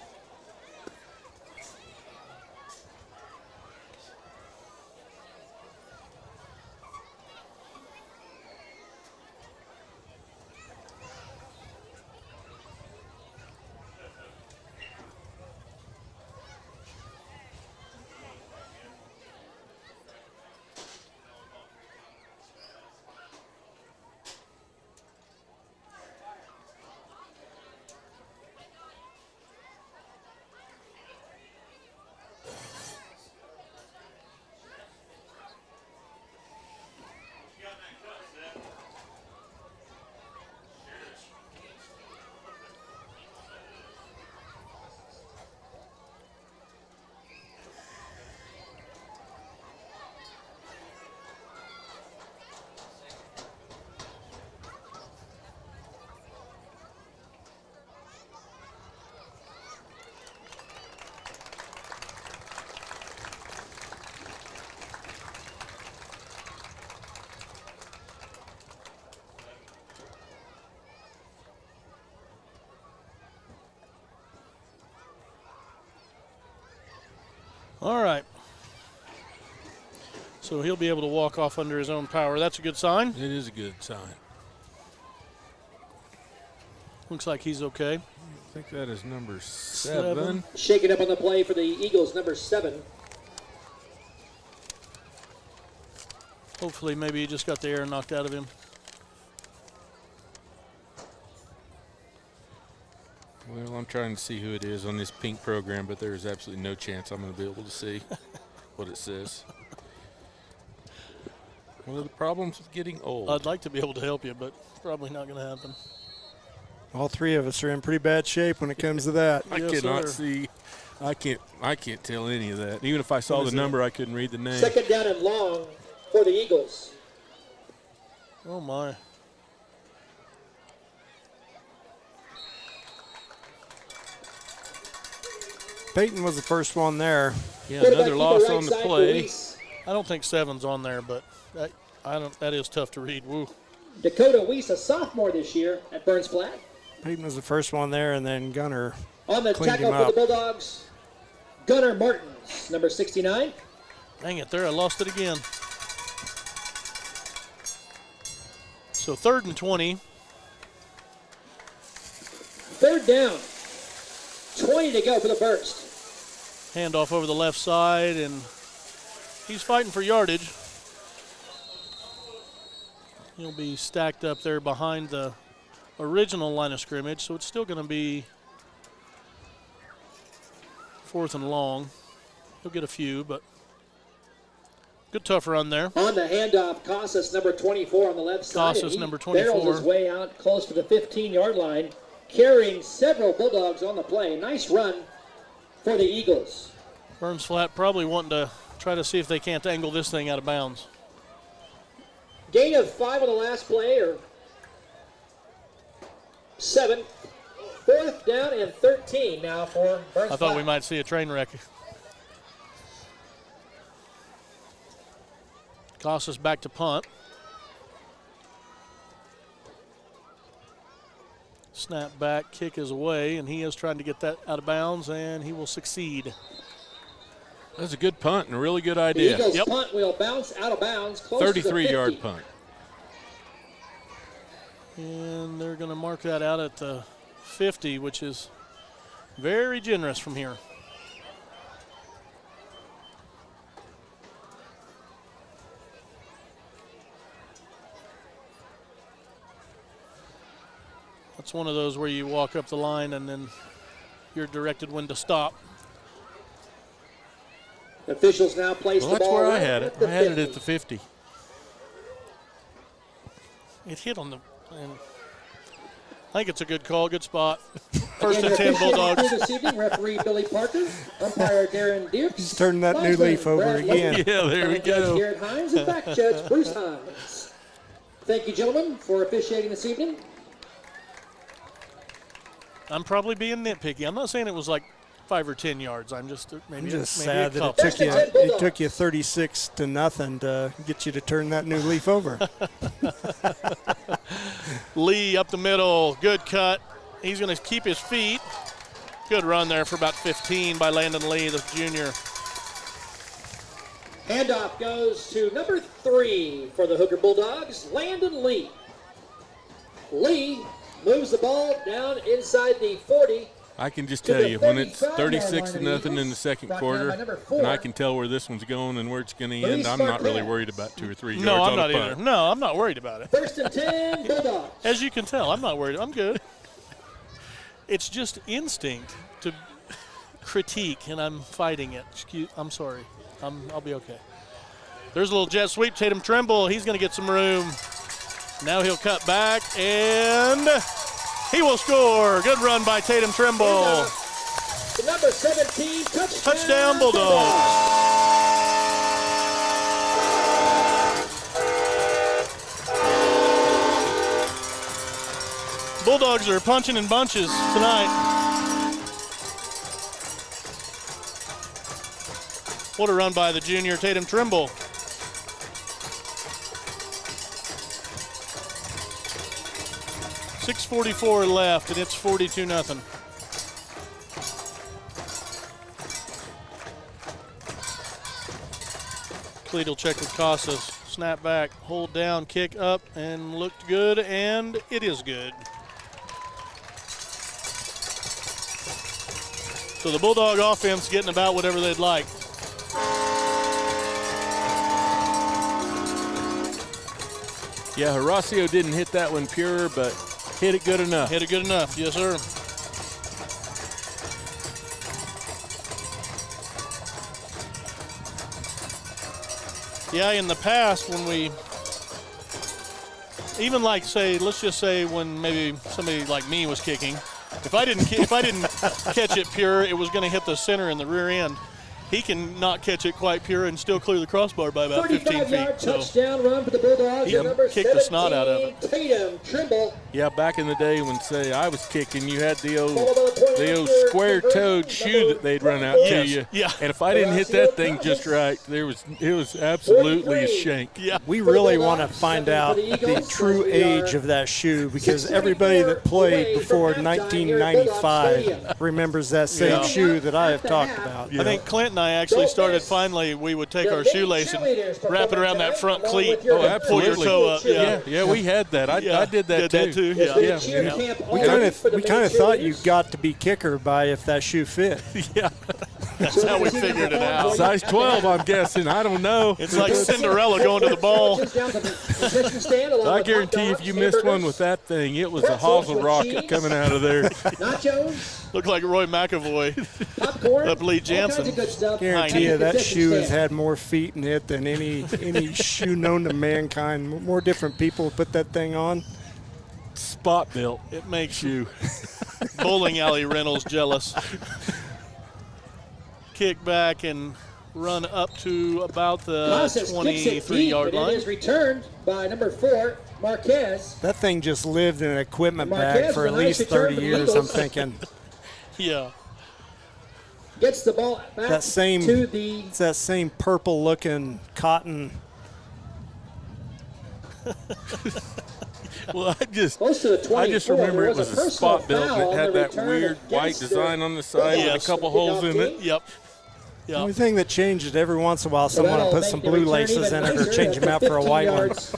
All right. So he'll be able to walk off under his own power. That's a good sign. It is a good sign. Looks like he's okay. I think that is number 7. Shaking up on the play for the Eagles, number 7. Hopefully maybe he just got the air knocked out of him. Well, I'm trying to see who it is on this pink program, but there's absolutely no chance I'm going to be able to see what it says. One of the problems with getting old. I'd like to be able to help you, but it's probably not going to happen. All three of us are in pretty bad shape when it comes to that. I Yes, cannot sir. see. I can't tell any of that. Even if I saw the number, I couldn't read the name. Second down and long for the Eagles. Oh, my. Peyton was the first one there. Yeah, Quarterback another to loss right on the side for play. Weiss. I don't think 7's on there, but that is tough to read. Woo. Dakota Weiss, a sophomore this year at Burns Flat. Peyton was the first one there, and then Gunner On the cleaned tackle him for the up. Bulldogs, Gunnar Martins, number 69. Dang it, there, I lost it again. So 3rd and 20. Third down, 20 to go for the first. Handoff over the left side, and he's fighting for yardage. He'll be stacked up there behind the original line of scrimmage, so it's still going to be 4th and long. He'll get a few, but good tough run there. On the handoff, Casas, number 24 on the left side. Casas, and he number barrels 24. his way out close to the 15-yard line, carrying several Bulldogs on the play. Nice run for the Eagles. Burns Flat probably wanting to try to see if they can't angle this thing out of bounds. Gain of 5 on the last play, or 7. 4th down and 13 now for Burns I thought we Flat. might see a train wreck. Casas back to punt. Snap back, kick is away, and he is trying to get that out of bounds, and he will succeed. That's a good punt and a really good The idea. Eagles Yep. punt will bounce out of bounds close to the 33-yard 50. punt. And they're going to mark that out at the 50, which is very generous from here. That's one of those where you walk up the line and then you're directed when to stop. Officials now place Well, the that's ball where I right had at it. the I had it 50. at the 50. It hit on the, and I think it's a good call, good spot. First Again, and 10 officiating Bulldogs. This evening, referee Billy Parker, umpire Darren Dierks. He's turning that new linesman leaf over Brad again. Logan, Yeah, there we line judge go. Garrett Hines, and back judge Bruce Hines. Thank you, gentlemen, for officiating this evening. I'm probably being nitpicky. I'm not saying it was like 5 or 10 yards. I'm just I'm maybe just maybe sad a that couple. it took you 36-0 to get you to turn that new leaf over. Lee up the middle, good cut. He's going to keep his feet. Good run there for about 15 by Landon Lee, the junior. Handoff goes to number 3 for the Hooker Bulldogs, Landon Lee. Lee moves the ball down inside the 40. I can just To tell the you, when it's 35-yard line 36-0 in the Eagles, second brought down quarter, by number 4. and I can tell where this one's going and where it's going to Luis end, I'm not really Marquez. worried about 2 or 3 yards No, I'm on not a punt. either. No, I'm not worried about it. First and 10, Bulldogs. As you can tell, I'm not worried. I'm good. It's just instinct to critique, and I'm fighting it. I'm sorry. I'll be okay. There's a little jet sweep. Tatum Trimble, he's going to get some room. Now he'll cut back, and he will score. Good run by Tatum Trimble. The number 17, Touchdown, Bulldogs. Bulldogs are punching in bunches tonight. What a run by the junior Tatum Trimble. .644 left, and it's 42-0. Cleat will check with Casas. Snap back, hold down, kick up, and looked good, and it is good. So the Bulldog offense getting about whatever they'd like. Yeah, Horacio didn't hit that one pure, but hit it good enough. Hit it good enough, yes, sir. Yeah, in the past when we, even like say, let's just say when maybe somebody like me was kicking, if I didn't catch it pure, it was going to hit the center and the rear end. He can not catch it quite pure and still clear the crossbar by about 15 feet. Touchdown run for the Bulldogs. He kicked the snot out of it. Tatum, Trimble. Yeah, back in the day when, say, I was kicking, you had the old square-toed shoe that they'd run out to you. Yeah. And if I didn't hit that thing just right, it was absolutely a shank. Yeah. We really want to find out the true age of that shoe because everybody that played before 1995 remembers that same shoe that I have talked about. I think Clint and I actually started finally, we would take our shoelace and wrap it around that front cleat. Oh, absolutely. Pull your toe up. Yeah, we had that. I did that too. Yeah. We kind of thought you got to be kicker by if that shoe fit. Yeah. That's how we figured it out. Size 12, I'm guessing. I don't know. It's like Cinderella going to the ball. I guarantee if you missed one with that thing, it was a hosel rocket coming out of there. Nachos. Looked like Roy McAvoy Popcorn. up Lee Jansen. Guarantee you that shoe has had more feet in it than any shoe known to mankind. More different people put that thing on. Spot built. It makes you bowling alley rentals jealous. Kick back and run up to about the 23-yard line. It is returned by number 4, Marquez. That thing just lived in an equipment bag for at least 30 years, I'm thinking. Yeah. Gets the ball back to the... It's that same purple-looking cotton. Well, I just remember remember it was a spot built and it had that weird white design on the side with a couple holes in it. Yep. The only thing that changes every once in a while, someone will put some blue laces in it or change them out for a white one. It's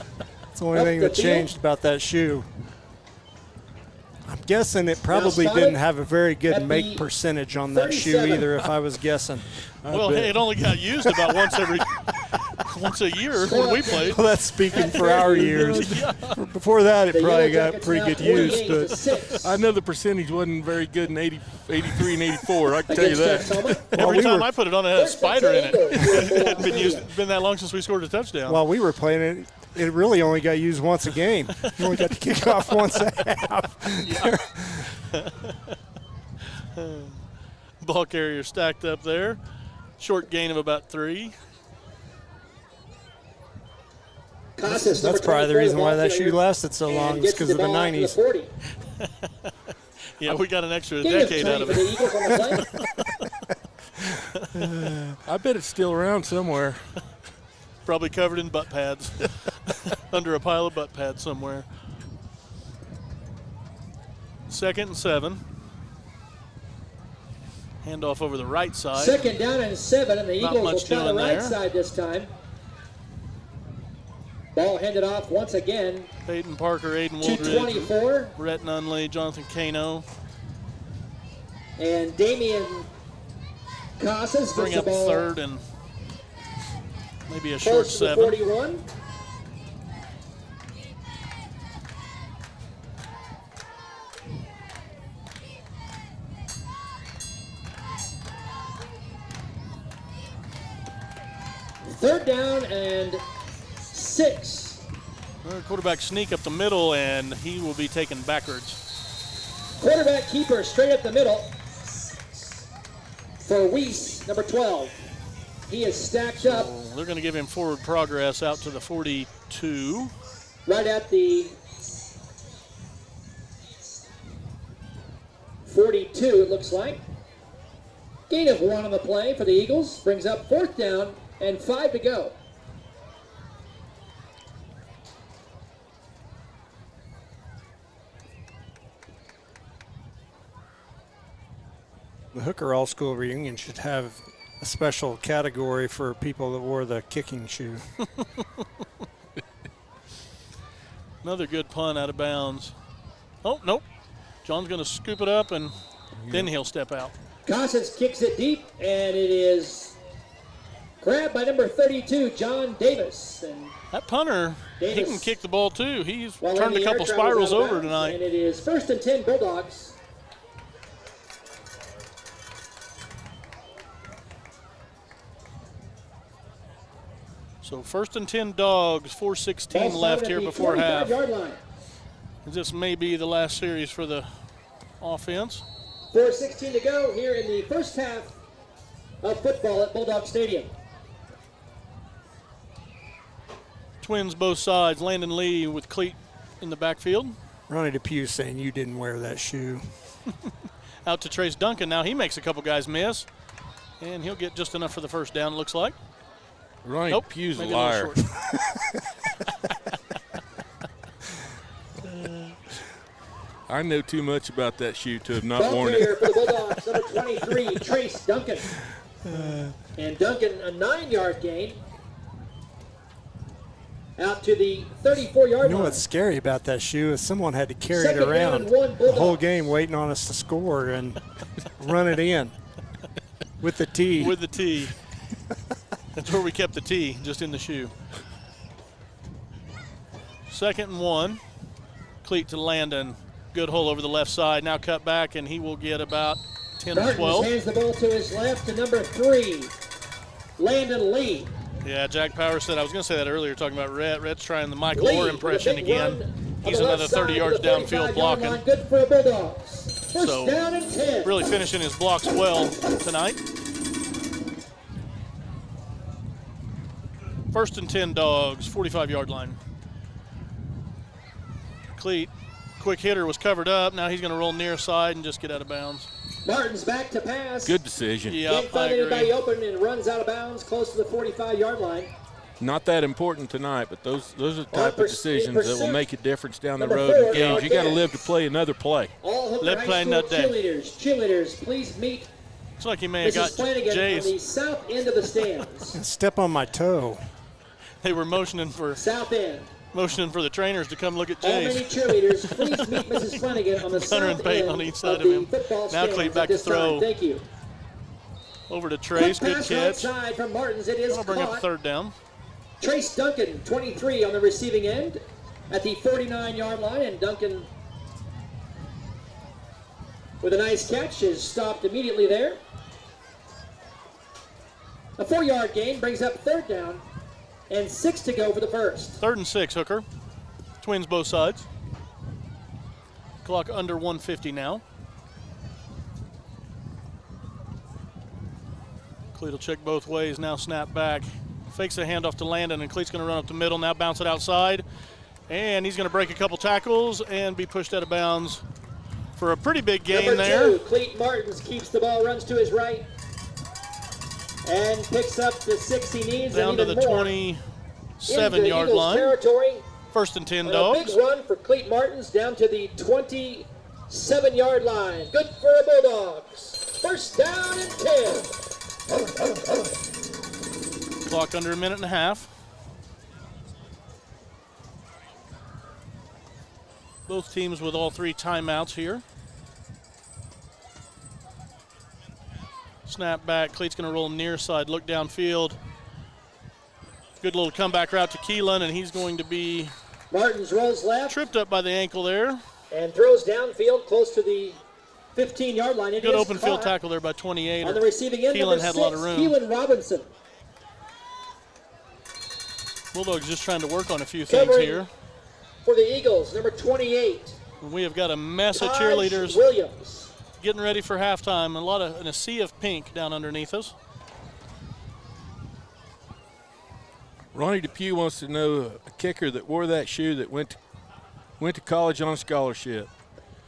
the only thing that changed about that shoe. I'm guessing it probably didn't have a very good make percentage on that shoe either, if I was guessing. Well, hey, it only got used about once a year when we played. Well, that's speaking for our years. Before that, it probably got pretty good use, but I know the percentage wasn't very good in 83 and 84, I can tell you that. Every time I put it on, it had a spider in it. It hadn't been that long since we scored a touchdown. While we were playing it, it really only got used once a game. You only got to kick off once a half. Ball carrier stacked up there. Short gain of about 3. That's probably the reason why that shoe lasted so long, is because of the 90s. Yeah, we got an extra decade out of it. I bet it's still around somewhere. Probably covered in butt pads. Under a pile of butt pads somewhere. 2nd and 7. Handoff over the right side. 2nd down and 7, and the Eagles will try the right side this time. Ball handed off once again. Peyton Parker, Aiden to Woodridge, 24. Rhett Nunley, Jonathan Kano. And Damian Casas bring gets up the ball 3rd and maybe a short 7. 41. Third down and 6. Quarterback sneak up the middle, and he will be taken backwards. Quarterback keeper straight up the middle for Weiss, number 12. He is stacked up. They're going to give him forward progress out to the 42. Right at the 42, it looks like. Gain of 1 on the play for the Eagles. Brings up 4th down and 5 to go. The Hooker All-School reunion should have a special category for people that wore the kicking shoe. Another good punt out of bounds. Oh, nope. John's going to scoop it up, and then he'll step out. Cossins kicks it deep, and it is grabbed by number 32, John Davis. And That punter, Davis, he can kick the ball too. He's while turned in a the air, couple travels spirals out of over bounds, tonight. And it is 1st and 10 Bulldogs. So 1st and 10 Dogs, 4:16 Ball left started here at the before half. 45-yard line. This may be the last series for the offense. 4:16 to go here in the first half of football at Bulldog Stadium. Twins both sides. Landon Lee with cleat in the backfield. Ronnie Depew saying you didn't wear that shoe. Out to Trace Duncan. Now he makes a couple guys miss. And he'll get just enough for the first down, it looks like. Ronnie Nope, Depew's a maybe little liar. short. I know too much about that shoe to have not Ball worn carrier it. for the Bulldogs, number 23, Trace Duncan. And Duncan, a 9-yard gain. Out to the 34-yard You know line. what's scary about that shoe is someone had to carry Second it down around and 1 the Bulldogs. whole game waiting on us to score and run it in with the tee. With the tee. That's where we kept the tee, just in the shoe. 2nd and 1. Cleat to Landon. Good hole over the left side. Now cut back, and he will get about 10 or Martins 12. hands the ball to his left to number 3, Landon Lee. Yeah, Jack Powers said, I was going to say that earlier, talking about Rhett. Rhett's trying the Michael Lee Orr with a impression big again. run on He's the left another side 30 to yards the downfield 35-yard blocking. line. Good for the Bulldogs. First So, down and 10. Really finishing his blocks well tonight. 1st and 10 Dogs, 45-yard line. Cleat, quick hitter, was covered up. Now he's going to roll near side and just get out of bounds. Martins back to pass. Good decision. Yep, Can't I find anybody agree. open and runs out of bounds close to the 45-yard line. Not that important tonight, but those are the type of decisions that will make a difference down the Number road in 4, games. You got to Marquez. live to play another play. All Hooker Live, High play, School nut day. cheerleaders, please meet Looks like he may have got Mrs. Flanagan on the Jay's. south end of the stands. Step on my toe. They were motioning for South end. the trainers to come look at All many Jay's. cheerleaders, please meet Mrs. Flanagan on the Hunter and south Peyton end on each side of of the him. football Now stands Cleat at back to this throw. time. Thank you. Over to Quick Trace, good pass right catch. side from Martins. It is That'll bring up caught. 3rd down. Trace Duncan, 23 on the receiving end at the 49-yard line, and Duncan with a nice catch is stopped immediately there. A 4-yard gain brings up 3rd down and 6 to go for the first. 3rd and 6, Hooker. Twins both sides. Clock under 150 now. Cleat will check both ways, now snap back. Fakes a handoff to Landon, and Cleat's going to run up the middle, now bounce it outside. And he's going to break a couple tackles and be pushed out of bounds for a pretty big gain Number there. 2, Cleat Martins keeps the ball, runs to his right, and picks up the 6 he needs. Down and to even the more 27-yard into Eagles line. territory. 1st and 10 And Dogs. a big run for Cleat Martins down to the 27-yard line. Good for the Bulldogs. First down and 10. Clock under a minute and a half. Both teams with all 3 timeouts here. Snap back. Cleat's going to roll near side, look downfield. Good little comeback route to Keelan, and he's going to be Martins rolls left tripped up by the ankle there. and throws downfield close to the 15-yard line. It Good is open field caught tackle there by 28. on the receiving end. Keelan Number had a lot of 6, room. Keelan Robinson. Bulldogs just trying to work on a few things Covering here. for the Eagles, number 28, We have got a mess of Taj cheerleaders Williams. getting ready for halftime. A sea of pink down underneath us. Ronnie Depew wants to know a kicker that wore that shoe that went to college on scholarship.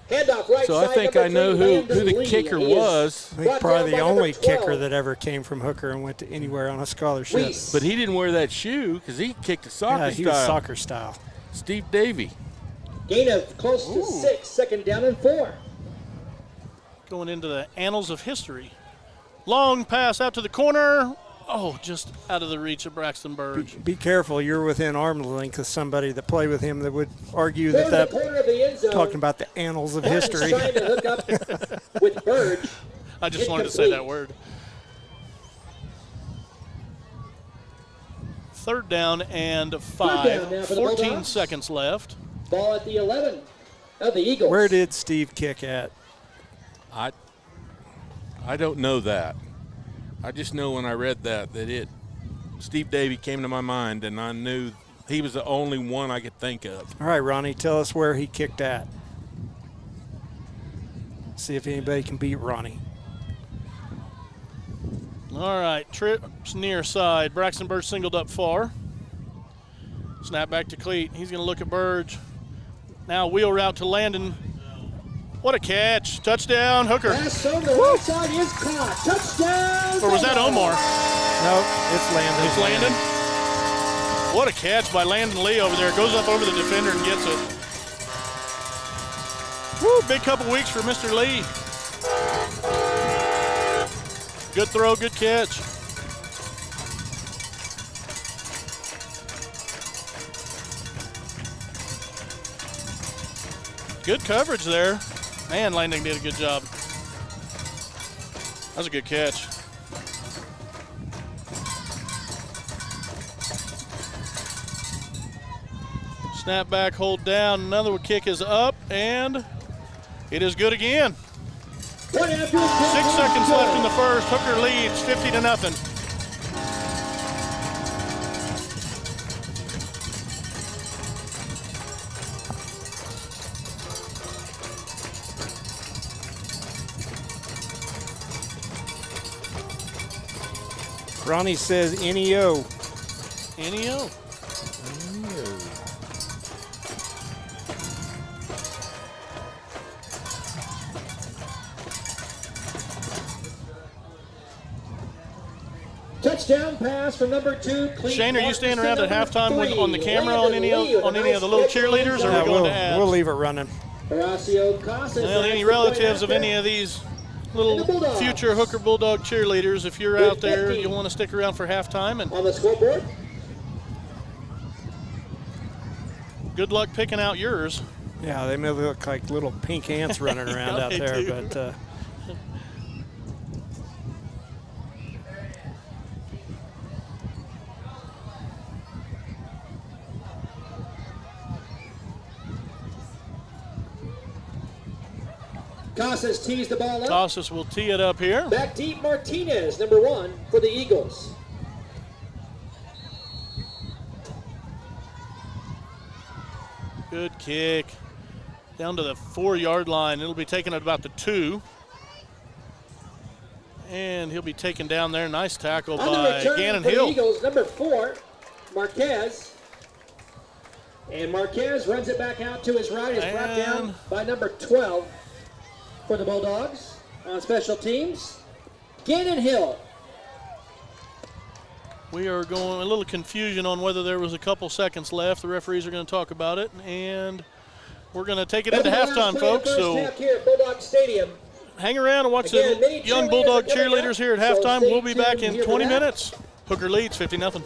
Handoff right So I side, think number I know 3, who Landon the Lee. kicker He is was, I think brought probably down the by only number 12. kicker that ever came from Hooker and went to anywhere on a scholarship. Weiss. but he didn't wear that shoe because he kicked a soccer Yeah, he was style. soccer style. Steve Davey. Gain of close to 6, second down and 4. Going into the annals of history. Long pass out to the corner. Oh, just out of the reach of Braxton Burge. Be careful. You're within arm's length of somebody that played with him that would argue Throw to the that corner of the end zone. talking about the annals of Hornets history. trying to hook up with Burge. I just wanted to say that word. Third down and 5. down now for the 14 Bulldogs. seconds left. Ball at the 11 of the Eagles. Where did Steve kick at? I don't know that. I just know when I read that Steve Davey came to my mind, and I knew he was the only one I could think of. All right, Ronnie, tell us where he kicked at. See if anybody can beat Ronnie. All right, trips near side. Braxton Burge singled up far. Snap back to Cleat. He's going to look at Burge. Now wheel route to Landon. What a catch. Touchdown, Hooker. Pass over the right side is caught. Touchdown. Or was that Omar? Nope, it's Landon. It's Landon. What a catch by Landon Lee over there. Goes up over the defender and gets it. Woo, big couple weeks for Mr. Lee. Good throw, good catch. Good coverage there. Man, Landon did a good job. That was a good catch. Snap back, hold down. Another kick is up, and it is good again. 6 seconds left in the first. Hooker leads 50-0. Ronnie says NEO. NEO. Touchdown pass from number 2. Shane, are you staying around at halftime on the camera on any of the little cheerleaders, or are we going to ads? We'll leave it running. Horacio Casas. Well, any relatives of any of these little future Hooker Bulldog cheerleaders, if you're out there, you'll want to stick around for halftime. And on the scoreboard. Good luck picking out yours. Yeah, they may look like little pink ants running around out there, do. but Casas tees the ball up. Casas will tee it up here. Back deep, Martinez, number 1 for the Eagles. Good kick. Down to the 4-yard line. It'll be taken at about the 2. And he'll be taken down there. Nice tackle On the by return Gannon for Hill. the Eagles, number 4, Marquez. And Marquez runs it back out to his right. Is brought down by number 12 for the Bulldogs on special teams. Gannon Hill. We are going a little confusion on whether there was a couple seconds left. The referees are going to talk about it, and we're going to take it into halftime, folks. So Here at Bulldog Stadium. hang around and watch the young Bulldog cheerleaders here at halftime. We'll be back in 20 minutes. Hooker leads 50-0.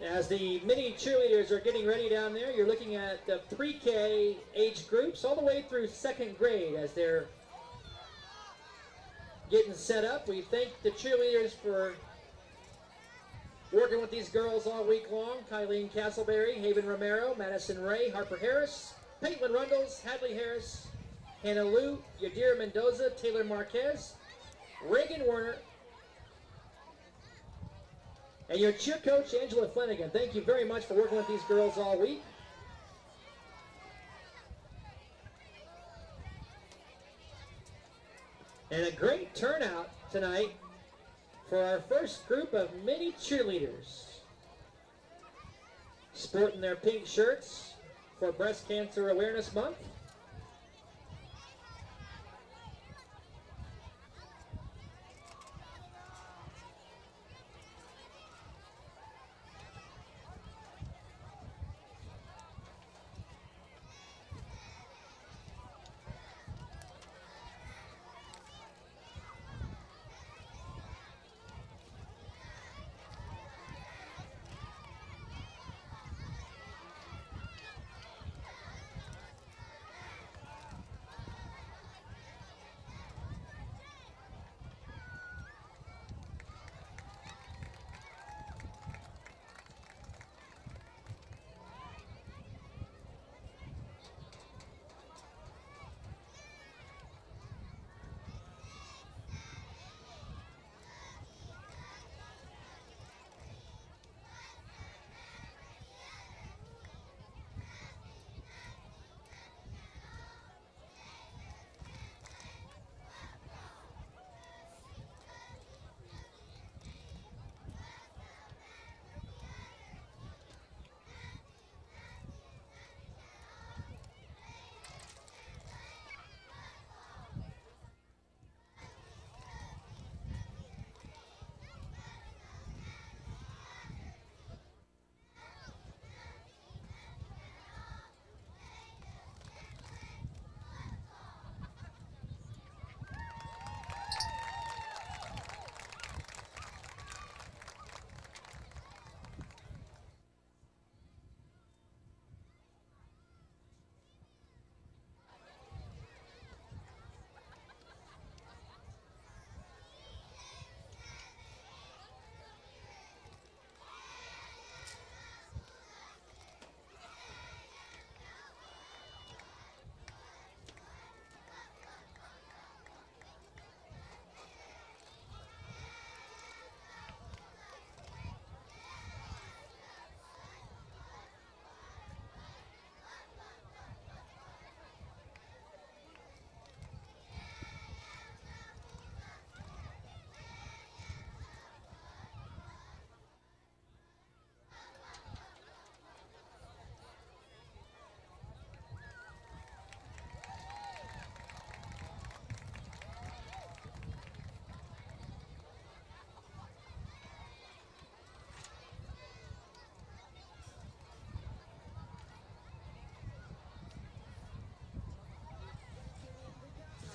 As the mini cheerleaders are getting ready down there, you're looking at the pre-K age groups all the way through 2nd grade as they're getting set up. We thank the cheerleaders for working with these girls all week long. Kylene Castleberry, Haven Romero, Madison Ray, Harper Harris, Caitlin Rundles, Hadley Harris, Hannah Lou, Yadira Mendoza, Taylor Marquez, Reagan Werner, and your cheer coach, Angela Flanagan. Thank you very much for working with these girls all week. And a great turnout tonight for our first group of mini cheerleaders. Sporting their pink shirts for Breast Cancer Awareness Month.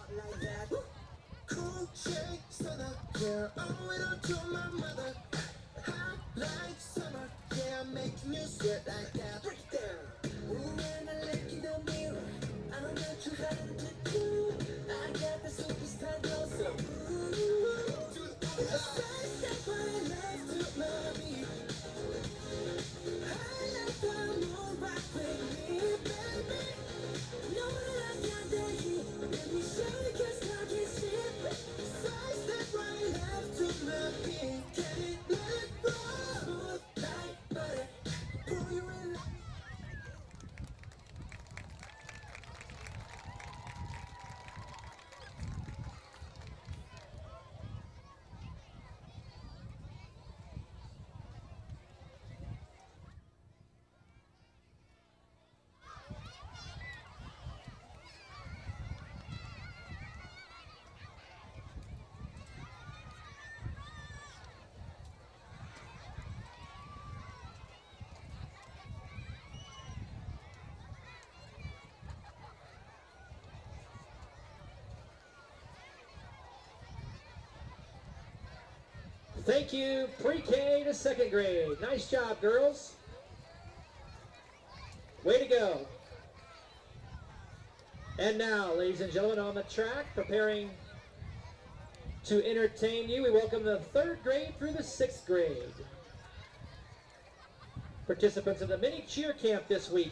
Like that. Cool shake, stunner, yeah, owe it all to my mother. Hot like summer, yeah, make me sweat like that. Break it down. Ooh, when I look in the mirror, I don't know too hard to do. I got the superstar glow, so ooh, a side step I love to love me. I like the moon rock with me, baby. Know that I got the heat. Let me show you 'cause I can't sleep. Side step right left to left me. Get it, let it roll. Smooth like butter. Pull you in. Thank you, pre-K to second grade. Nice job, girls. Way to go. And now, ladies and gentlemen, on the track, preparing to entertain you, we welcome the third grade through the sixth grade. Participants of the mini cheer camp this week.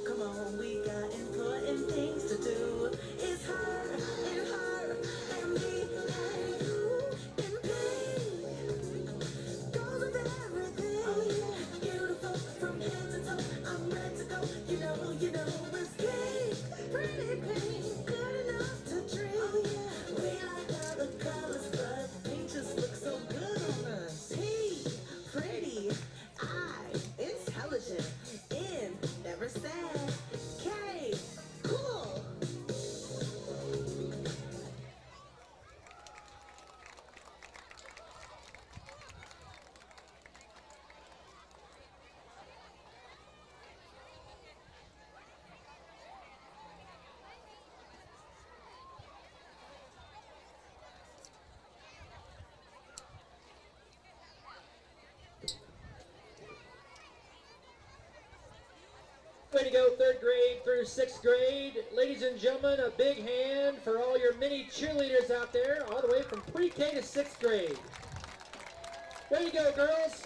Come on, we got important things to do. It's her and her and me and you and me. Goes with everything. Oh, yeah. Beautiful from head to toe. I'm ready to go. You know, it's pink, pretty pink, good enough to drink. Oh, yeah. We like other colors, but pink just looks so good on us. P, pretty, I, intelligent, N, never sad, K, cool. Way to go, third grade through sixth grade. Ladies and gentlemen, a big hand for all your mini cheerleaders out there, all the way from pre-K to sixth grade. Way to go, girls.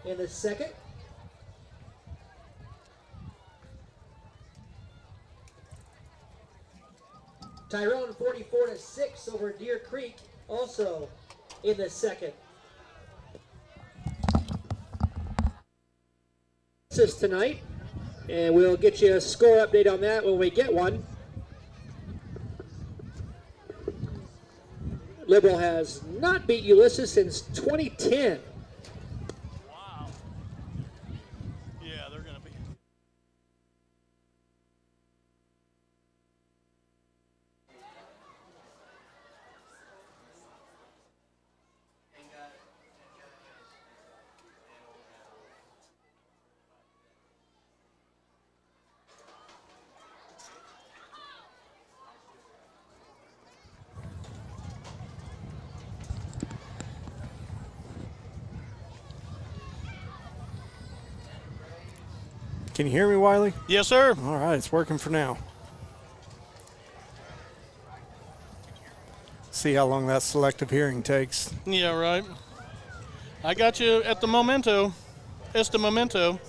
in the second. Tyrone 44-6 over Deer Creek, also in the second. This is tonight, and we'll get you a score update on that when we get one. Liberal has not beat Ulysses since 2010. Wow. Yeah, they're going to be. Can you hear me, Wiley? Yes, sir. All right, it's working for now. See how long that selective hearing takes. Yeah, right. I got you at the momento. It's the memento.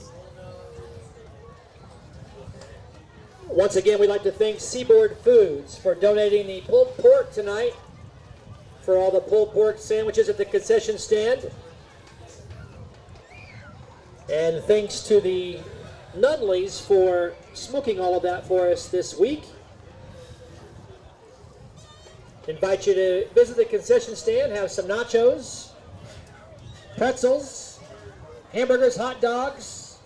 Once again, we'd like to thank Seaboard Foods for donating the pulled pork tonight for all the pulled pork sandwiches at the concession stand. And thanks to the Nunleys for smoking all of that for us this week. Invite you to visit the concession stand, have some nachos, pretzels, hamburgers, hot dogs,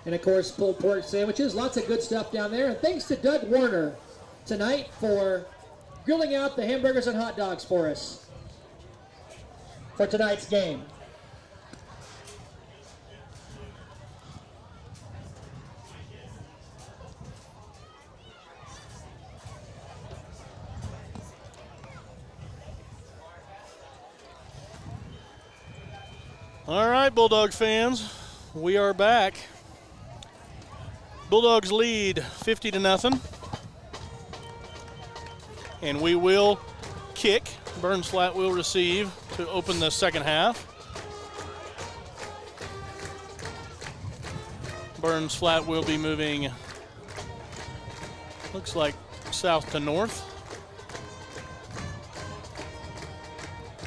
and of course pulled pork sandwiches. Lots of good stuff down there. And thanks to Doug Warner tonight for grilling out the hamburgers and hot dogs for us for tonight's game. All right, Bulldog fans, we are back. Bulldogs lead 50-0. And we will kick. Burns Flat will receive to open the second half. Burns Flat will be moving, looks like south to north.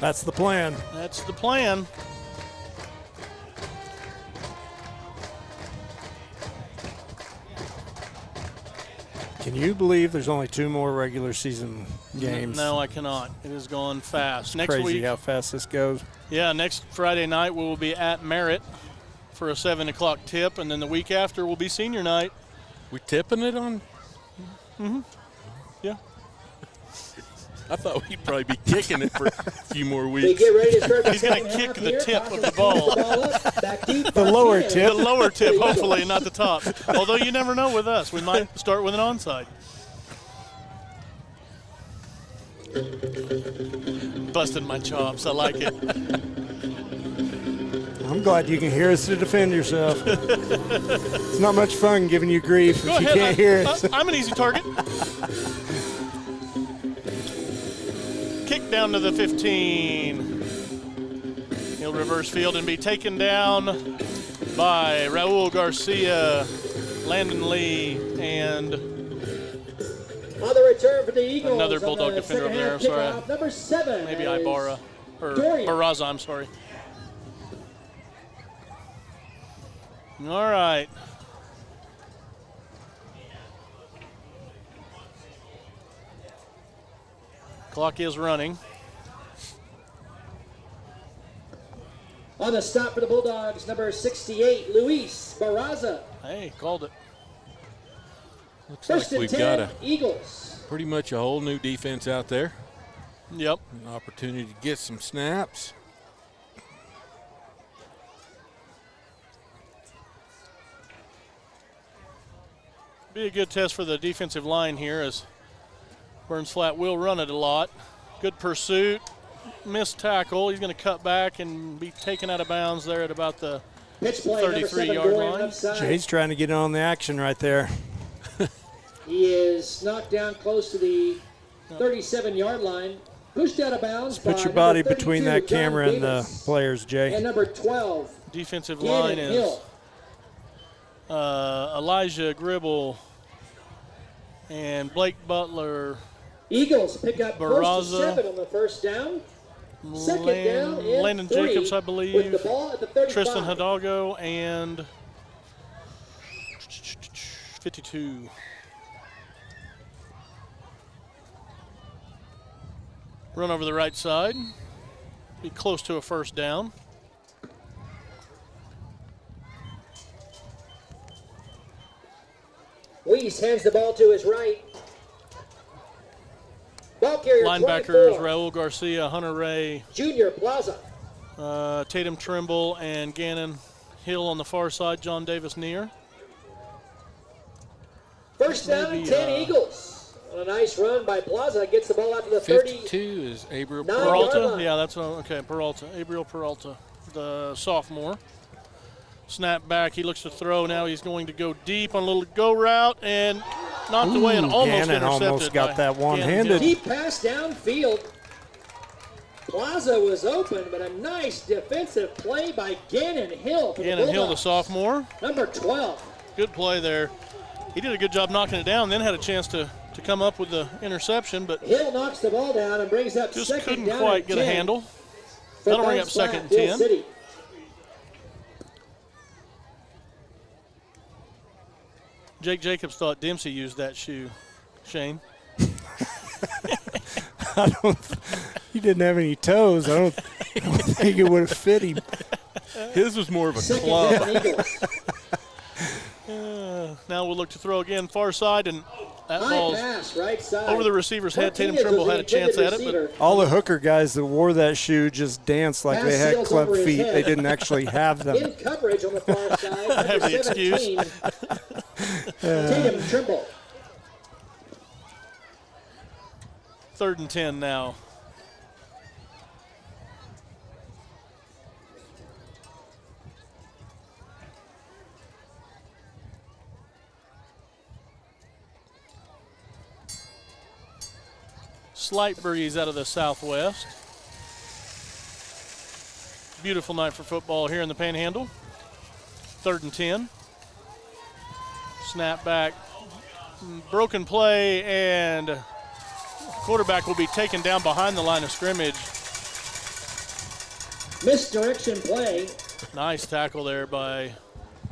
That's the plan. That's the plan. Can you believe there's only 2 more regular season games? No, I cannot. It has gone fast. Next Crazy week, how fast this goes. yeah, next Friday night we will be at Merritt for a 7 o'clock tip, and then the week after will be senior night. We tipping it on? Yeah. I thought we'd probably be kicking it for a few more We weeks. get ready to start the He's gonna second kick half the here. tip of Caution the ball. up, back deep, The box lower in. tip. The lower tip, hopefully, not the top. Although you never know with us. We might start with an onside. Busted my chops. I like it. I'm glad you can hear us to defend yourself. It's not much fun giving you grief Go if you ahead. can't hear us. I'm an easy target. Kick down to the 15. He'll reverse field and be taken down by Raul Garcia, Landon Lee, and On the return for the Eagles. another on Bulldog the defender over second there. half Sorry. kickoff, number 7. maybe is Ibarra, or Dorian. Barraza, I'm sorry. All right. Clock is running. On the stop for the Bulldogs, number 68, Luis Barraza. Hey, called it. Looks First like and we've got 10, Eagles. pretty much a whole new defense out there. Yep. An opportunity to get some snaps. Be a good test for the defensive line here, as Burns Flat will run it a lot. Good pursuit, missed tackle. He's going to cut back and be taken out of bounds there at about the Pitch play, number 7, 33-yard Dorian line. upside. Jay's trying to get in on the action right there. He is knocked down close to the 37-yard line. Pushed out of bounds by Put your body number between 32, that camera John and the Davis. players, Jay. And number 12, Defensive Gannon line is Hill. Elijah Gribble and Blake Butler. Eagles pick up close to Barraza. 7 on the first down. Second down and Landon 3 Jacobs, I with the believe. ball at the 35. Tristan Hidalgo and 52. Run over the right side. Be close to a first down. Weiss hands the ball to his right. Ball carrier Linebackers 24, Raul Garcia, Hunter Ray, Junior Plaza. Tatum Trimble, and Gannon Hill on the far side. John Davis near. First down, Maybe, 10 Eagles. On a nice run by Plaza, gets the ball out to the 30. 52 is Abril Nine. Peralta, yard line. yeah, that's okay. Peralta, Abriel Peralta, the sophomore. Snap back, he looks to throw. Now he's going to go deep on a little go route and knocked away and almost Gannon intercepted. almost got by that Gannon one-handed. Hill. Deep pass downfield. Plaza was open, but a nice defensive play by Gannon Hill for Gannon the Hill, the Bulldogs. sophomore. Number 12. Good play there. He did a good job knocking it down, then had a chance to come up with the interception, but Hill knocks the ball down and brings up just second couldn't down quite and get a 10 handle. for That'll bring Burns up second Flat, and Hill 10. City. Jake Jacobs thought Dempsey used that shoe. Shane. He didn't have any toes. I don't think it would have fit him. His was more of a Second club. down Eagles. Now we'll look to throw again, far side, and that High ball's pass, right side. over the receiver's head. Tatum Martinez Trimble was had a the chance at intended it, but receiver. All the hooker guys that wore that shoe just danced like Pass they had sails club over his feet. head. They didn't actually have them. In coverage on the far side. I have the number 17, Tatum Trimble. 3rd and 10 now. Slight breeze out of the southwest. Beautiful night for football here in the Panhandle. 3rd and 10. Snap back. Broken play, and quarterback will be taken down behind the line of scrimmage. Misdirection play. Nice tackle there by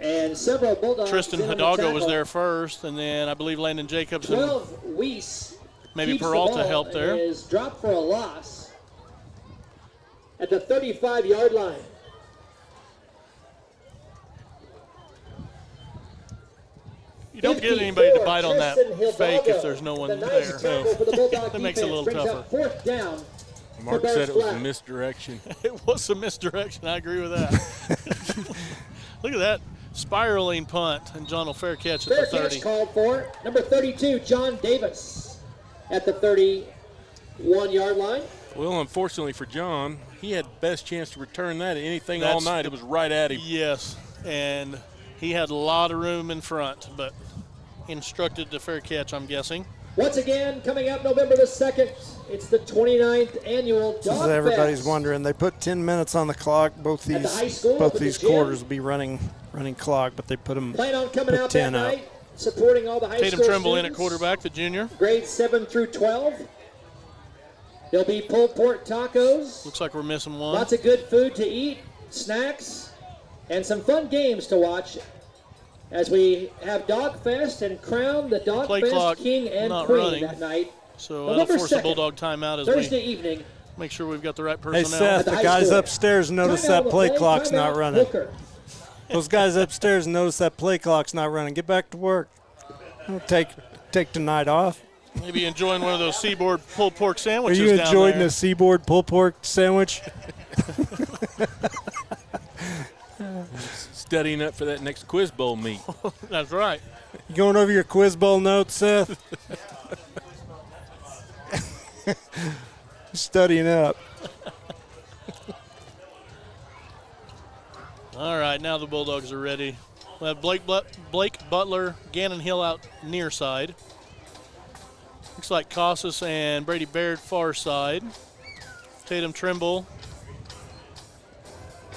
And several Bulldogs. Tristan in on the Hidalgo was tackle. there first, and then I believe Landon Jacobs and 12 Weiss. maybe keeps the Peralta ball helped there. and is dropped for a loss at the 35-yard line. You don't get anybody to bite on that Tristan fake Hidalgo. if there's no one The nice there. tackle for the Bulldog That makes it a little defense. tougher. Brings up 4th down. Mark for said it was a Flat. misdirection. It was a misdirection. I agree with that. Look at that spiraling punt, and John will fair catch at Fair the 30. catch called for. Number 32, John Davis at the 31-yard line. Well, unfortunately for John, he had best chance to return that anything all That's night. the- It was right at him. Yes, and he had a lot of room in front, but instructed to fair catch, I'm guessing. Once again, coming up November the 2nd, it's the 29th annual Dog As everybody's Fest. wondering, they put 10 minutes on the clock. Both At the high these school, both at the these gym. quarters will be running clock, but they put them Plan on coming put out that 10 up. night, supporting all the high Tatum school Trimble in at students, quarterback, the junior. grades 7 through 12. There'll be pulled pork tacos, Looks like we're missing one. lots of good food to eat, snacks, and some fun games to watch as we have Dog Fest and crown the Dog Play Fest clock King and not Queen running. that night, So that'll November force a 2nd, Bulldog timeout as Thursday we evening. make sure we've got the right Hey, personnel. Seth, At the the high guys school. upstairs notice Timeout that on the play play, clock's not timeout, running. Hooker. Those guys upstairs notice that play clock's not running. Get back to work. Don't take tonight off. Maybe enjoying one of those Seaboard pulled pork Are sandwiches you down enjoying there. the Seaboard pulled pork sandwich? Studying up for that next Quiz Bowl meet. That's right. You going over your quiz bowl notes, Seth? Studying up. All right, now the Bulldogs are ready. We'll have Blake Butler, Gannon Hill out near side. Looks like Casas and Brady Baird far side. Tatum Trimble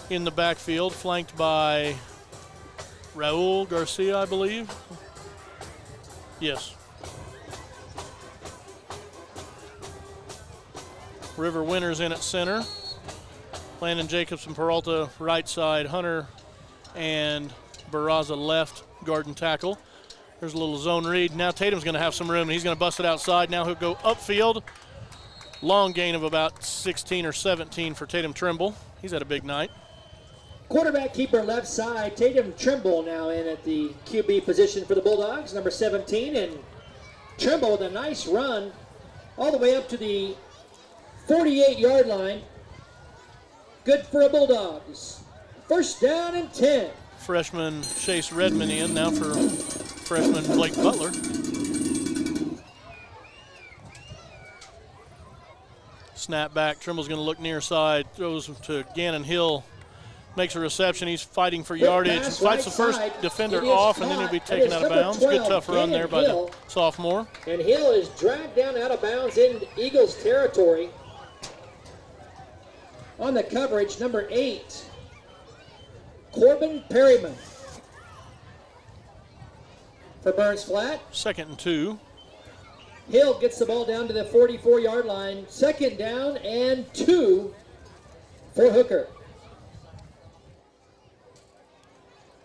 in the backfield, flanked by Raul Garcia, I believe. Yes. River Winters in at center. Landon Jacobson, Peralta right side. Hunter and Barraza left guard and tackle. There's a little zone read. Now Tatum's going to have some room, and he's going to bust it outside. Now he'll go upfield. Long gain of about 16 or 17 for Tatum Trimble. He's had a big night. Quarterback keeper left side, Tatum Trimble now in at the QB position for the Bulldogs, number 17. And Trimble with a nice run all the way up to the 48-yard line. Good for a Bulldogs. First down and 10. Freshman Chase Redmond in now for freshman Blake Butler. Snap back. Trimble's going to look near side. Throws to Gannon Hill. Makes a reception. He's fighting for yardage. Pass, Fights the right first side. defender It is off, and then he'll caught. be That taken is out of number bounds. 12, Good tough run there by Hill. the sophomore. And Hill is dragged down out of bounds in Eagles territory. On the coverage, number 8, Corbin Perryman. For Burns Flat, 2nd and 2. Hill gets the ball down to the 44-yard line. 2nd down and 2 for Hooker.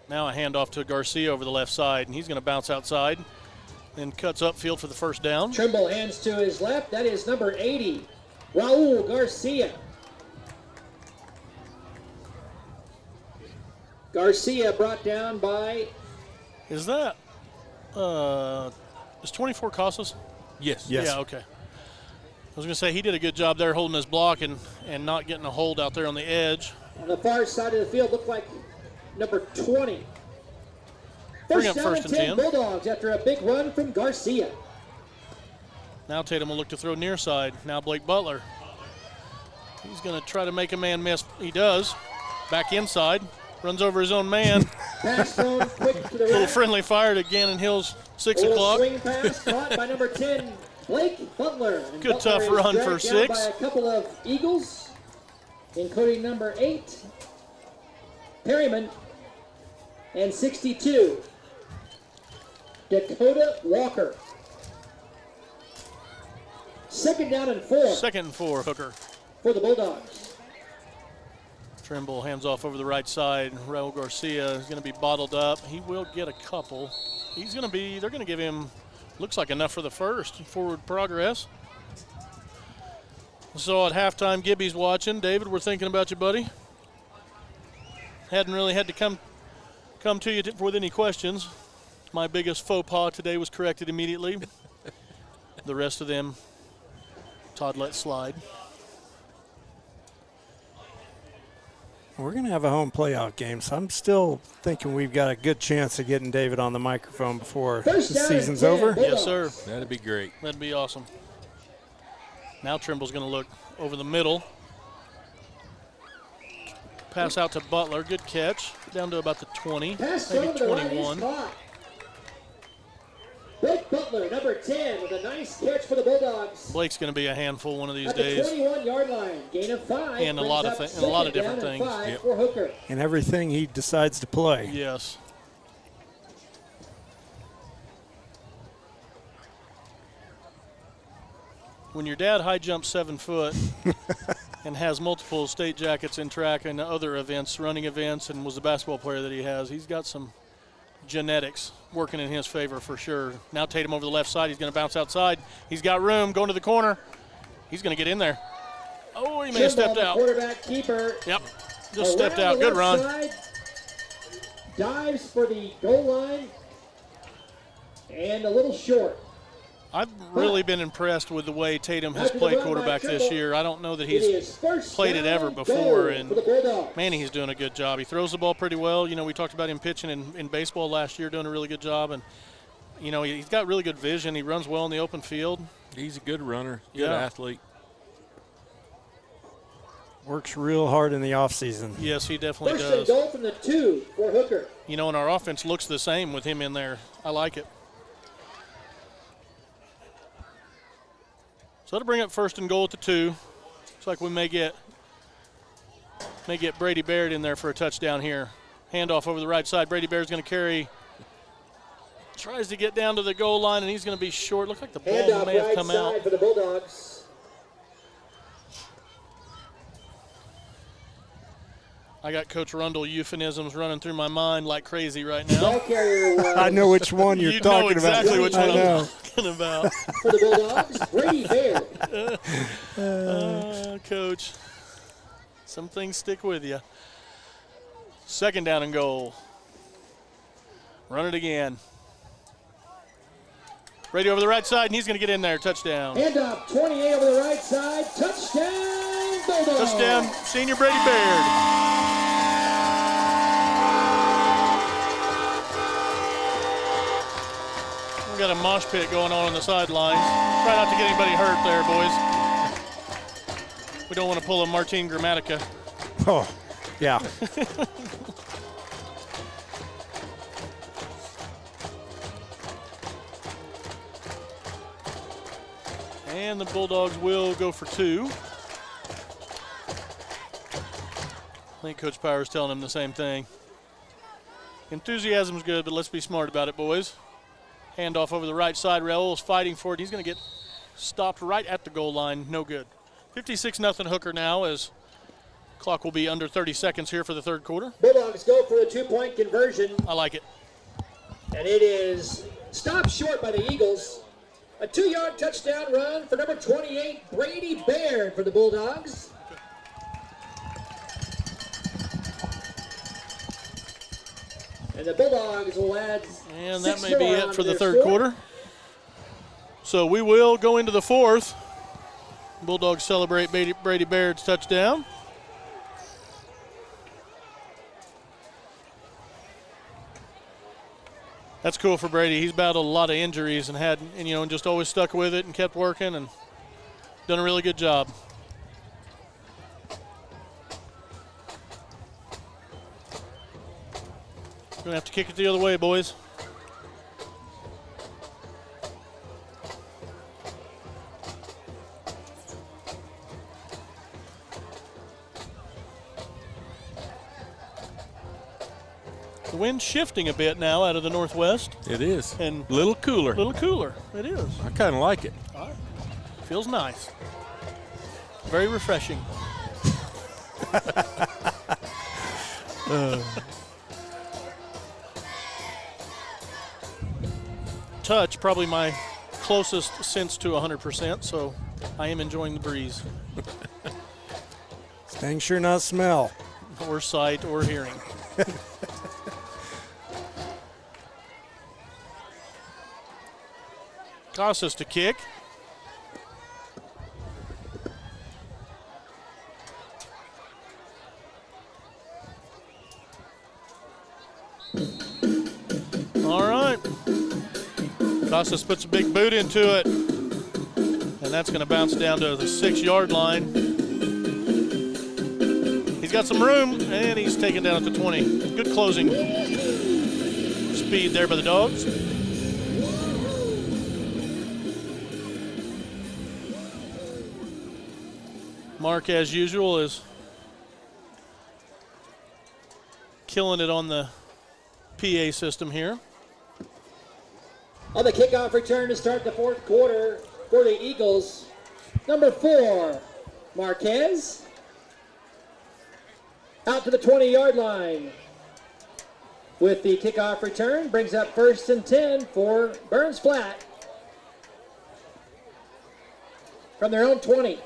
Now a handoff to Garcia over the left side, and he's going to bounce outside and cuts upfield for the first down. Trimble hands to his left. That is number 80, Raul Garcia. Garcia brought down by... Is that, is 24 Casas? Yes. Yes. Yeah, okay. I was going to say he did a good job there holding his block and not getting a hold out there on the edge. On the far side of the field, looked like number 20. Bring up down first and 10. Bulldogs after a big run from Garcia. Now Tatum will look to throw near side. Now Blake Butler. He's going to try to make a man miss. He does. Back inside. Runs over his own man. Pass thrown quick to the Little right. friendly fire to Gannon Hill's 6 A little o'clock. swing pass caught by number 10, Blake Butler. And Good Butler tough is run dragged for down 6. by a couple of Eagles, including number 8, Perryman, and 62, Dakota Walker. 2nd down and 4 2nd and 4, Hooker. for the Bulldogs. Trimble hands off over the right side. Raul Garcia is going to be bottled up. He will get a couple. They're going to give him, looks like enough for the first. Forward progress. So at halftime, Gibby's watching. David, we're thinking about you, buddy. Hadn't really had to come to you with any questions. My biggest faux pas today was corrected immediately. The rest of them, Todd let slide. We're going to have a home playoff game, so I'm still thinking we've got a good chance of getting David on the microphone before the First down and season's 10, over. Bulldogs. Yes, sir. That'd be great. That'd be awesome. Now Trimble's going to look over the middle. Pass out to Butler. Good catch. Down to about the 20, Pass maybe thrown to the right is 21. caught. Blake Butler, number 10, with a nice catch for the Bulldogs. Blake's going to be a handful one of these At the days. 21-yard line, gain of 5. And a brings lot of up and a lot of 2nd different down and things. 5 Yep. for Hooker. And everything he decides to play. Yes. When your dad high jumps 7 foot and has multiple state jackets in track and other events, running events, and was the basketball player that he has, he's got some genetics working in his favor for sure. Now Tatum over the left side. He's going to bounce outside. He's got room. Going to the corner. He's going to get in there. Oh, he may have Trimble, stepped the out. quarterback keeper. Yep. Just stepped around out. the Good left run. side, dives for the goal line. And a little short. I've really been impressed with the way Tatum has After the played run by quarterback this Trimble, year. I don't know that It he's is first played it down ever and before, goal and for the Bulldogs. man, he's doing a good job. He throws the ball pretty well. You know, we talked about him pitching in baseball last year, doing a really good job. And, you know, he's got really good vision. He runs well in the open field. He's a good runner, good Yeah. athlete. Works real hard in the offseason. Yes, he definitely First and does. goal from the 2 for Hooker. You know, and our offense looks the same with him in there. I like it. So that'll bring up first and goal at the 2. Looks like we may get May get Brady Baird in there for a touchdown here. Handoff over the right side. Brady Baird's going to carry. Tries to get down to the goal line, and he's going to be short. Looks like the ball Handoff may have right come side out. for the Bulldogs. I got Coach Rundle euphemisms running through my mind like crazy right now. Ball carrier was I know which one you're You know talking exactly about. which I one know. I'm talking about. for the Bulldogs, Brady Baird. Coach, some things stick with you. Second down and goal. Run it again. Brady over the right side, and he's going to get in there. Touchdown. Handoff 28 over the right side. Touchdown, Bulldogs. Touchdown, senior Brady Baird. We got a mosh pit going on the sidelines. Try not to get anybody hurt there, boys. We don't want to pull a Martin Gramatica. Oh, yeah. And the Bulldogs will go for 2. I think Coach Power's telling them the same thing. Enthusiasm's good, but let's be smart about it, boys. Handoff over the right side. Raul's fighting for it. He's going to get stopped right at the goal line. No good. 56-0 Hooker now, as clock will be under 30 seconds here for the third quarter. Bulldogs go for the 2-point conversion, I like it. and it is stopped short by the Eagles. A 2-yard touchdown run for number 28, Brady Baird for the Bulldogs. And the Bulldogs will add And that 6 may be more it onto for the their third score. quarter. So we will go into the fourth. Bulldogs celebrate Brady Baird's touchdown. That's cool for Brady. He's battled a lot of injuries and just always stuck with it and kept working and done a really good job. Gonna have to kick it the other way, boys. The wind's shifting a bit now out of the northwest. It is. And a little cooler. A little cooler. It is. I kind of like it. Feels nice. Very refreshing. Touch, probably my closest sense to 100%, so I am enjoying the breeze. Dang sure not smell. Or sight or hearing. Casas to kick. All right. Casas puts a big boot into it. And that's going to bounce down to the 6-yard line. He's got some room, and he's taken down at the 20. Good closing speed there by the Dogs. Mark, as usual, is killing it on the PA system here. On the kickoff return to start the fourth quarter for the Eagles, number 4, Marquez. Out to the 20-yard line. With the kickoff return, brings up 1st and 10 for Burns Flat. From their own 20.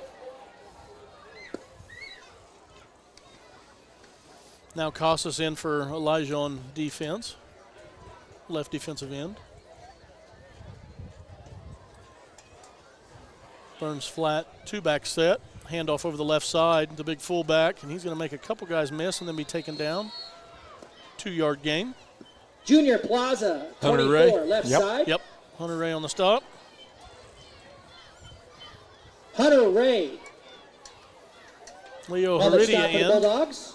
Now Casas in for Elijah on defense. Left defensive end. Burns Flat, 2-back set. Handoff over the left side, the big fullback, and he's going to make a couple guys miss and then be taken down. 2-yard gain. Junior Plaza, Hunter 24, Ray. left Yep. side. Yep, Hunter Ray on the stop. Hunter Ray Leo on the Heredia stop for the in. Bulldogs.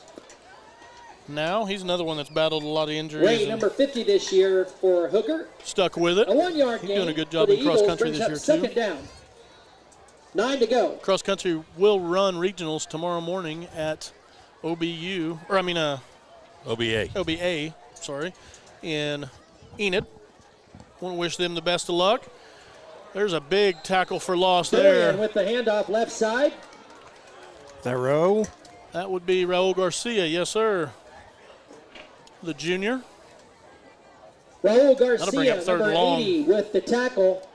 Now he's another one that's battled a lot of injuries. Ray, and number 50 this year for Hooker. stuck with it. A 1-yard He's gain. doing a good for job the in cross Eagles, country brings this up year, second too. down. 9 to go. Cross country will run regionals tomorrow morning at OBA, sorry, in Enid. Want to wish them the best of luck. There's a big tackle for loss there. And with the handoff left side. Is that Rowe? That would be Raul Garcia, yes, sir. The junior. Raul That'll bring up Garcia, third number and long. 80, with the tackle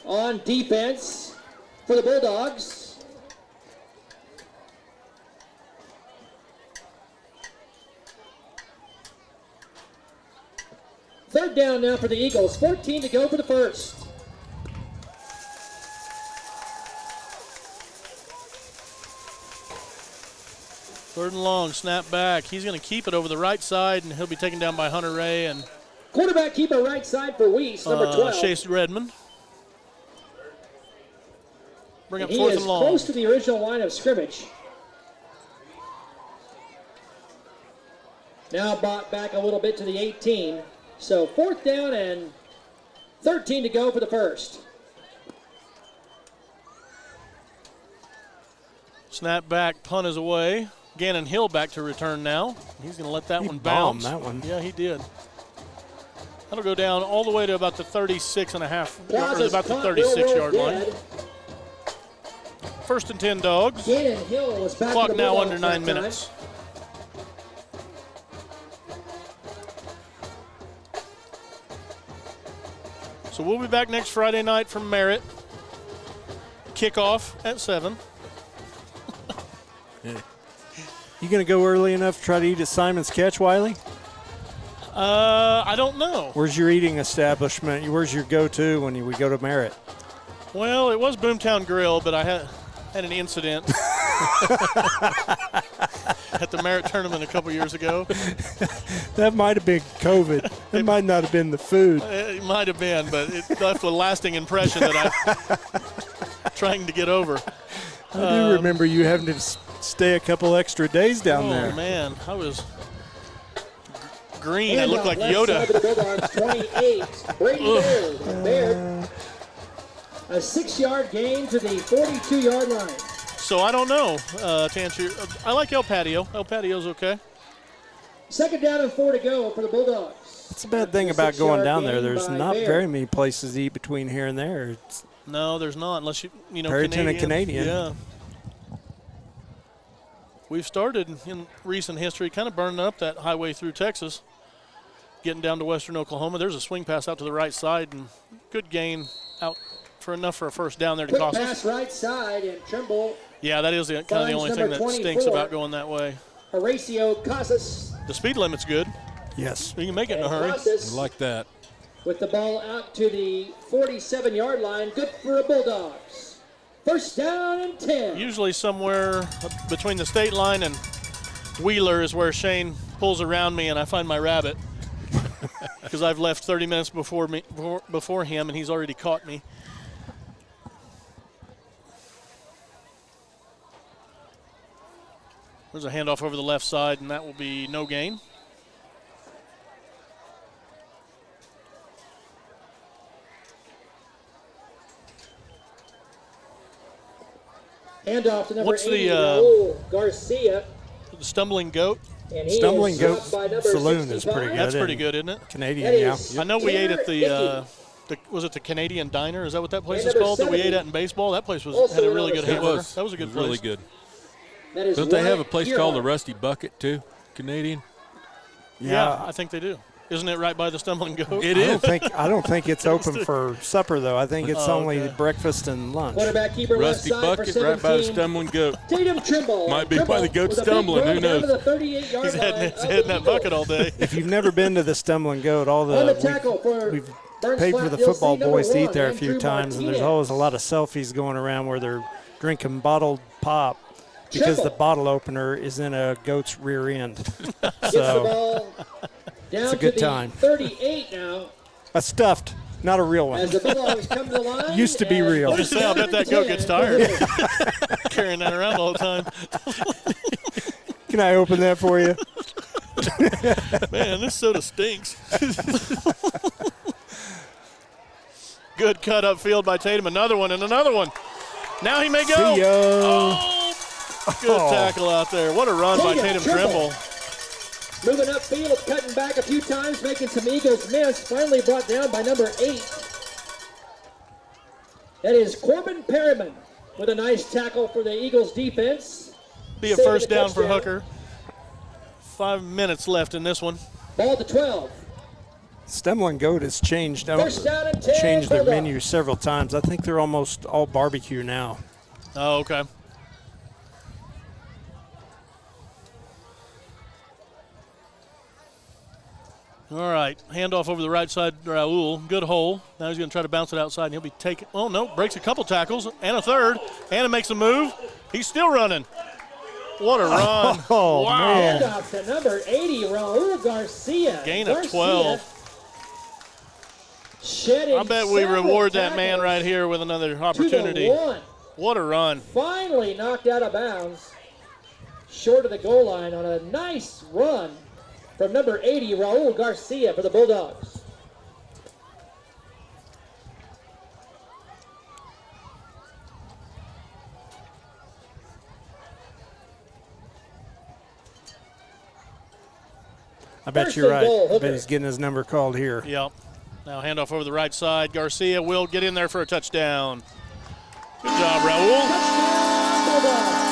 on defense for the Bulldogs. Third down now for the Eagles. 14 to go for the first. Third and long, snap back. He's going to keep it over the right side, and he'll be taken down by Hunter Ray and Quarterback keeper right side for Weiss, number 12. Chase Redmond. Bring up He fourth is and long. close to the original line of scrimmage. Now brought back a little bit to the 18. So fourth down and 13 to go for the first. Snap back, punt is away. Gannon Hill back to return now. He's going to let that one bounce. That one. Yeah, he did. That'll go down all the way to about the 36 and a half, or Plaza's about the punt will 36-yard roll line. dead. First and 10 Dogs. Gannon Hill was back Clock to the now Bulldogs under 9 that time. minutes. So we'll be back next Friday night from Merritt. Kickoff at 7. You going to go early enough to try to eat at Simon's Catch, Wiley? I don't know. Where's your eating establishment? Where's your go-to when we go to Merritt? Well, it was Boomtown Grill, but I had an incident at the Merritt tournament a couple years ago. That might have been COVID. It might not have been the food. It might have been, but it left a lasting impression that I'm trying to get over. I do remember you having to stay a couple extra days down there. Oh, man. I was green. I looked like Left Yoda. side of the Bulldogs, 28. Brady Baird. Baird. A 6-yard gain to the 42-yard line. So I don't know. To answer your, I like El Patio. El Patio's okay. Second down and 4 to go for the Bulldogs. That's a bad thing about going 6-yard down there. gain There's by not Baird. very many places to eat between here and there. It's No, there's not, unless you know, Perryton and Canadian. Yeah. We've started in recent history kind of burning up that highway through Texas, getting down to western Oklahoma. There's a swing pass out to the right side and good gain out for enough for a first down there to Quick cost pass us. right side, and Trimble, Yeah, that is kind of the Finds only thing number that stinks 24. about going that way. Horacio Casas. The speed limit's good. yes. You can make it in a hurry. Casas I like that. with the ball out to the 47-yard line. Good for the Bulldogs. First down and 10. Usually somewhere between the state line and Wheeler is where Shane pulls around me and I find my rabbit. Because I've left 30 minutes before him and he's already caught me. There's a handoff over the left side, and that will be no gain. Handoff to number What's the, 80, Raul Garcia. The stumbling goat. And he Stumbling is Goat dropped by number Saloon is 65. pretty That's good. pretty good, isn't it? Canadian, That yeah. is I know we ate at Tanner was it the Canadian Diner? Is that what that place And is number called that we 70. ate at in baseball? That place Also had a really good another hamburger. was. That was a good It place. really good. That is Don't they have a Wyatt place called the Gearhart. Rusty Bucket too? Canadian? Yeah, I think they do. Isn't it right by the Stumbling Goat? It I don't think it's open for supper though. I think it's only okay. breakfast and lunch. Quarterback keeper Rusty left side Bucket for right by the 17. stumbling goat. Tatum Trimble. Might be by the goat with a big stumbling, run who down to knows? the 38-yard He's line heading of in that the bucket Eagles. all day. If you've never been to the Stumbling Goat, On the tackle for we've Burns paid Flat for the DLC football number boys to eat 1, there a few Andrew times, and there's Martinez. always a lot of selfies going around where they're drinking bottled pop because Triple. the bottle opener is in a goat's rear end. Gets the So ball down a good to the time. 38 now a stuffed, not a real as one. the Bulldogs come to the line. Used to be and real. Just say, I bet that goat gets tired. Carrying that around all the time. Can I open that for you? Man, this soda stinks. Good cut up field by Tatum. Another one and another one. Now he may go. See ya. Oh, Good tackle out there. What a run by Tatum Trimble. Moving upfield, cutting back a few times, making some Eagles miss. Finally brought down by number 8. That is Corbin Perryman with a nice tackle for the Eagles defense. Be a Saving first the down for touchdown. Hooker. 5 minutes left in this one. Ball to 12. Stemler and Goat has changed their First down and 10. Bulldogs. menu several times. I think they're almost all barbecue now. Oh, okay. All right, handoff over the right side, Raul. Good hole. Now he's going to try to bounce it outside, and he'll be taken. Oh, no, breaks a couple tackles and a third. Anna makes a move. He's still running. What a run. Oh, wow. man. Handoff to number 80, Raul Garcia. Gain of Garcia 12. Shedding I bet we several reward that man tackles right here with another to the opportunity. 1. What a run. Finally knocked out of bounds. Short of the goal line on a nice run from number 80, Raul Garcia for the Bulldogs. I bet First you're and right. goal, I Hooker. bet he's getting his number called here. Yep. Now handoff over the right side. Garcia will get in there for a touchdown. Good job, Raul. Touchdown, Bulldogs.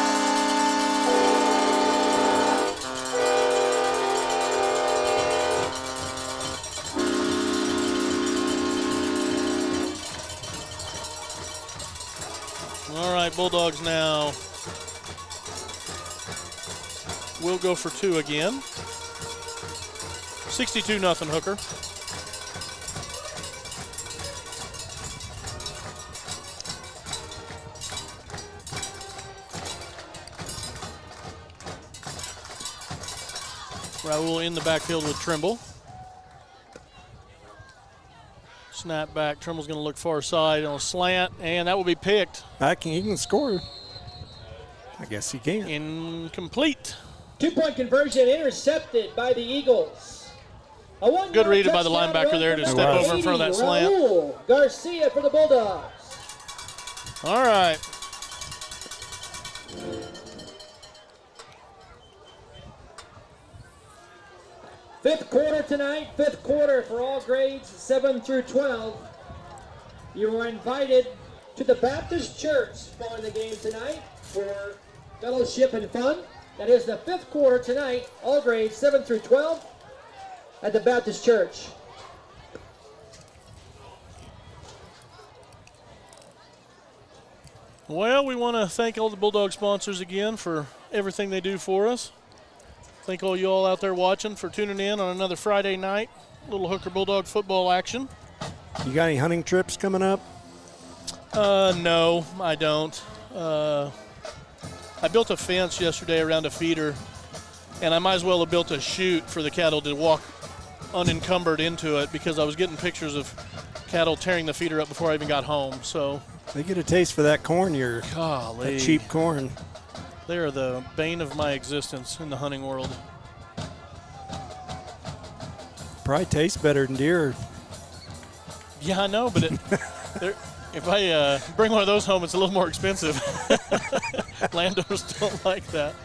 All right, Bulldogs now. We'll go for 2 again. 62-0 Hooker. Raul in the backfield with Trimble. Snap back. Trimble's going to look far side on a slant, and that will be picked. He can score. I guess he can. Incomplete. 2-point conversion intercepted by the Eagles. A one Good read by the touchdown linebacker run there from to number step over in front of that 80, slant. Raul Garcia for the Bulldogs. All right. Fifth quarter tonight, fifth quarter for all grades 7 through 12. You are invited to the Baptist Church following the game tonight for fellowship and fun. That is the fifth quarter tonight, all grades 7 through 12 at the Baptist Church. Well, we want to thank all the Bulldog sponsors again for everything they do for us. Thank all you all out there watching for tuning in on another Friday night, little Hooker Bulldog football action. You got any hunting trips coming up? No, I don't. I built a fence yesterday around a feeder, and I might as well have built a chute for the cattle to walk unencumbered into it because I was getting pictures of cattle tearing the feeder up before I even got home. So, They get a taste for that corn, golly, that cheap corn. they are the bane of my existence in the hunting world. Probably tastes better than deer. Yeah, I know, but if I bring one of those home, it's a little more expensive. Landowners don't like that.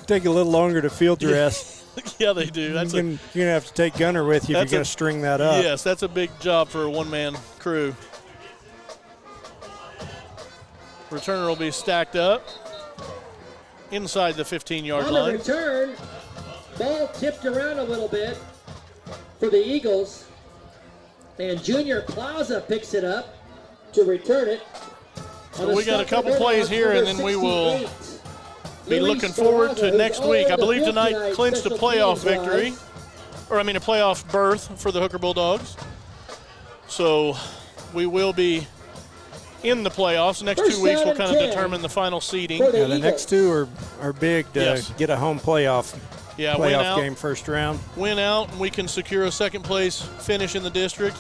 Take a little longer to field dress. Yeah, they do. You're going to have to take Gunner with you if you're That's going to string that up. Yes, that's a big job for a one-man crew. Returner will be stacked up inside the 15-yard On the line. return, ball tipped around a little bit for the Eagles. And Junior Plaza picks it up to return it. So we got a couple plays here, and then we will be looking forward to next week. I believe tonight clinched a playoff victory, or I mean a playoff berth for the Hooker Bulldogs. So we will be in the playoffs. The next 2 weeks will kind of determine the final seeding. for the Yeah, the Eagles. next two are big to Yes. get a home playoff Yeah, win out, game first round. win out, and we can secure a second place finish in the district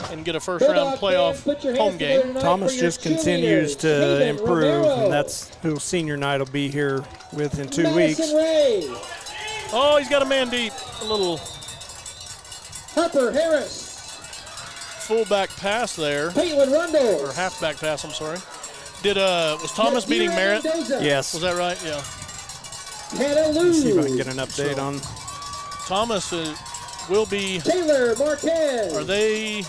and get a first round Bulldog fans, playoff put your hands home together game. tonight Thomas for your just continues cheerleaders, to Hayden improve, Romero, and that's who senior night will be here with in 2 Madison weeks. Ray, Oh, he's got a man deep. A little Harper Harris, fullback pass there, Caitlin Rundles, or halfback pass, I'm sorry. Was Thomas beating Merritt? Yes. Was that right? Yeah. Let's see if I can get an update on. Thomas will be. Taylor Marquez. Are they?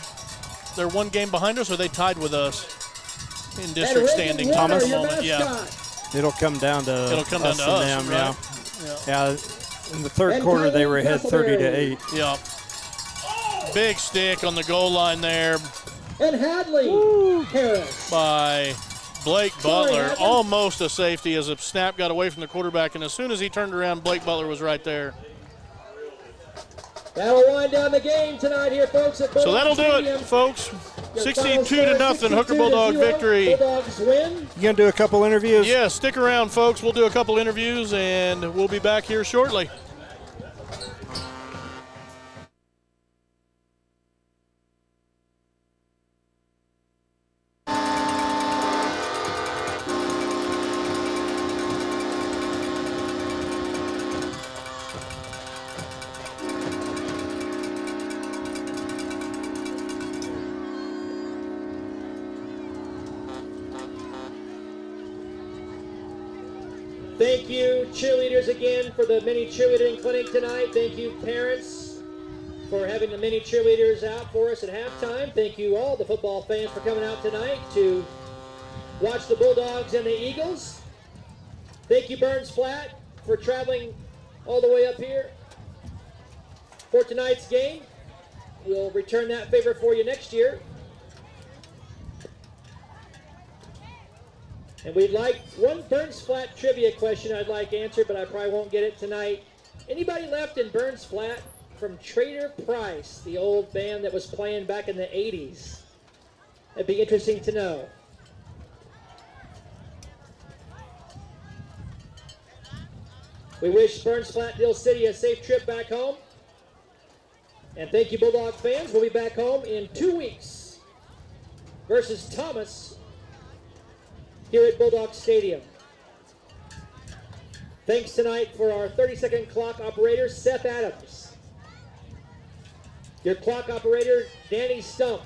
They're one game behind us, or are they tied with us in district standing? Thomas? At the moment? Yeah. It'll come down to It'll come down us to and us, them, right? yeah. In the third quarter, they were ahead 30-8. Yeah. Big stick on the goal line there And Hadley Harris. by Blake Butler. Almost a safety as a snap got away from the quarterback, and as soon as he turned around, Blake Butler was right there. That'll wind down the game tonight here, folks. At So that'll do Stadium. it, folks. Your 62-0, Hooker Bulldog 62-0. victory. Bulldogs win. You going to do a couple interviews? Yeah, stick around, folks. We'll do a couple interviews, and we'll be back here shortly. Thank you, cheerleaders, again for the mini cheerleading clinic tonight. Thank you, parents, for having the mini cheerleaders out for us at halftime. Thank you all, the football fans, for coming out tonight to watch the Bulldogs and the Eagles. Thank you, Burns Flat, for traveling all the way up here for tonight's game. We'll return that favor for you next year. And we'd like one Burns Flat trivia question I'd like answered, but I probably won't get it tonight. Anybody left in Burns Flat from Trader Price, the old band that was playing back in the 80s? That'd be interesting to know. We wish Burns Flat Hill City a safe trip back home. And thank you, Bulldog fans. We'll be back home in 2 weeks versus Thomas here at Bulldog Stadium. Thanks tonight for our 30-second clock operator, Seth Adams. Your clock operator, Danny Stump.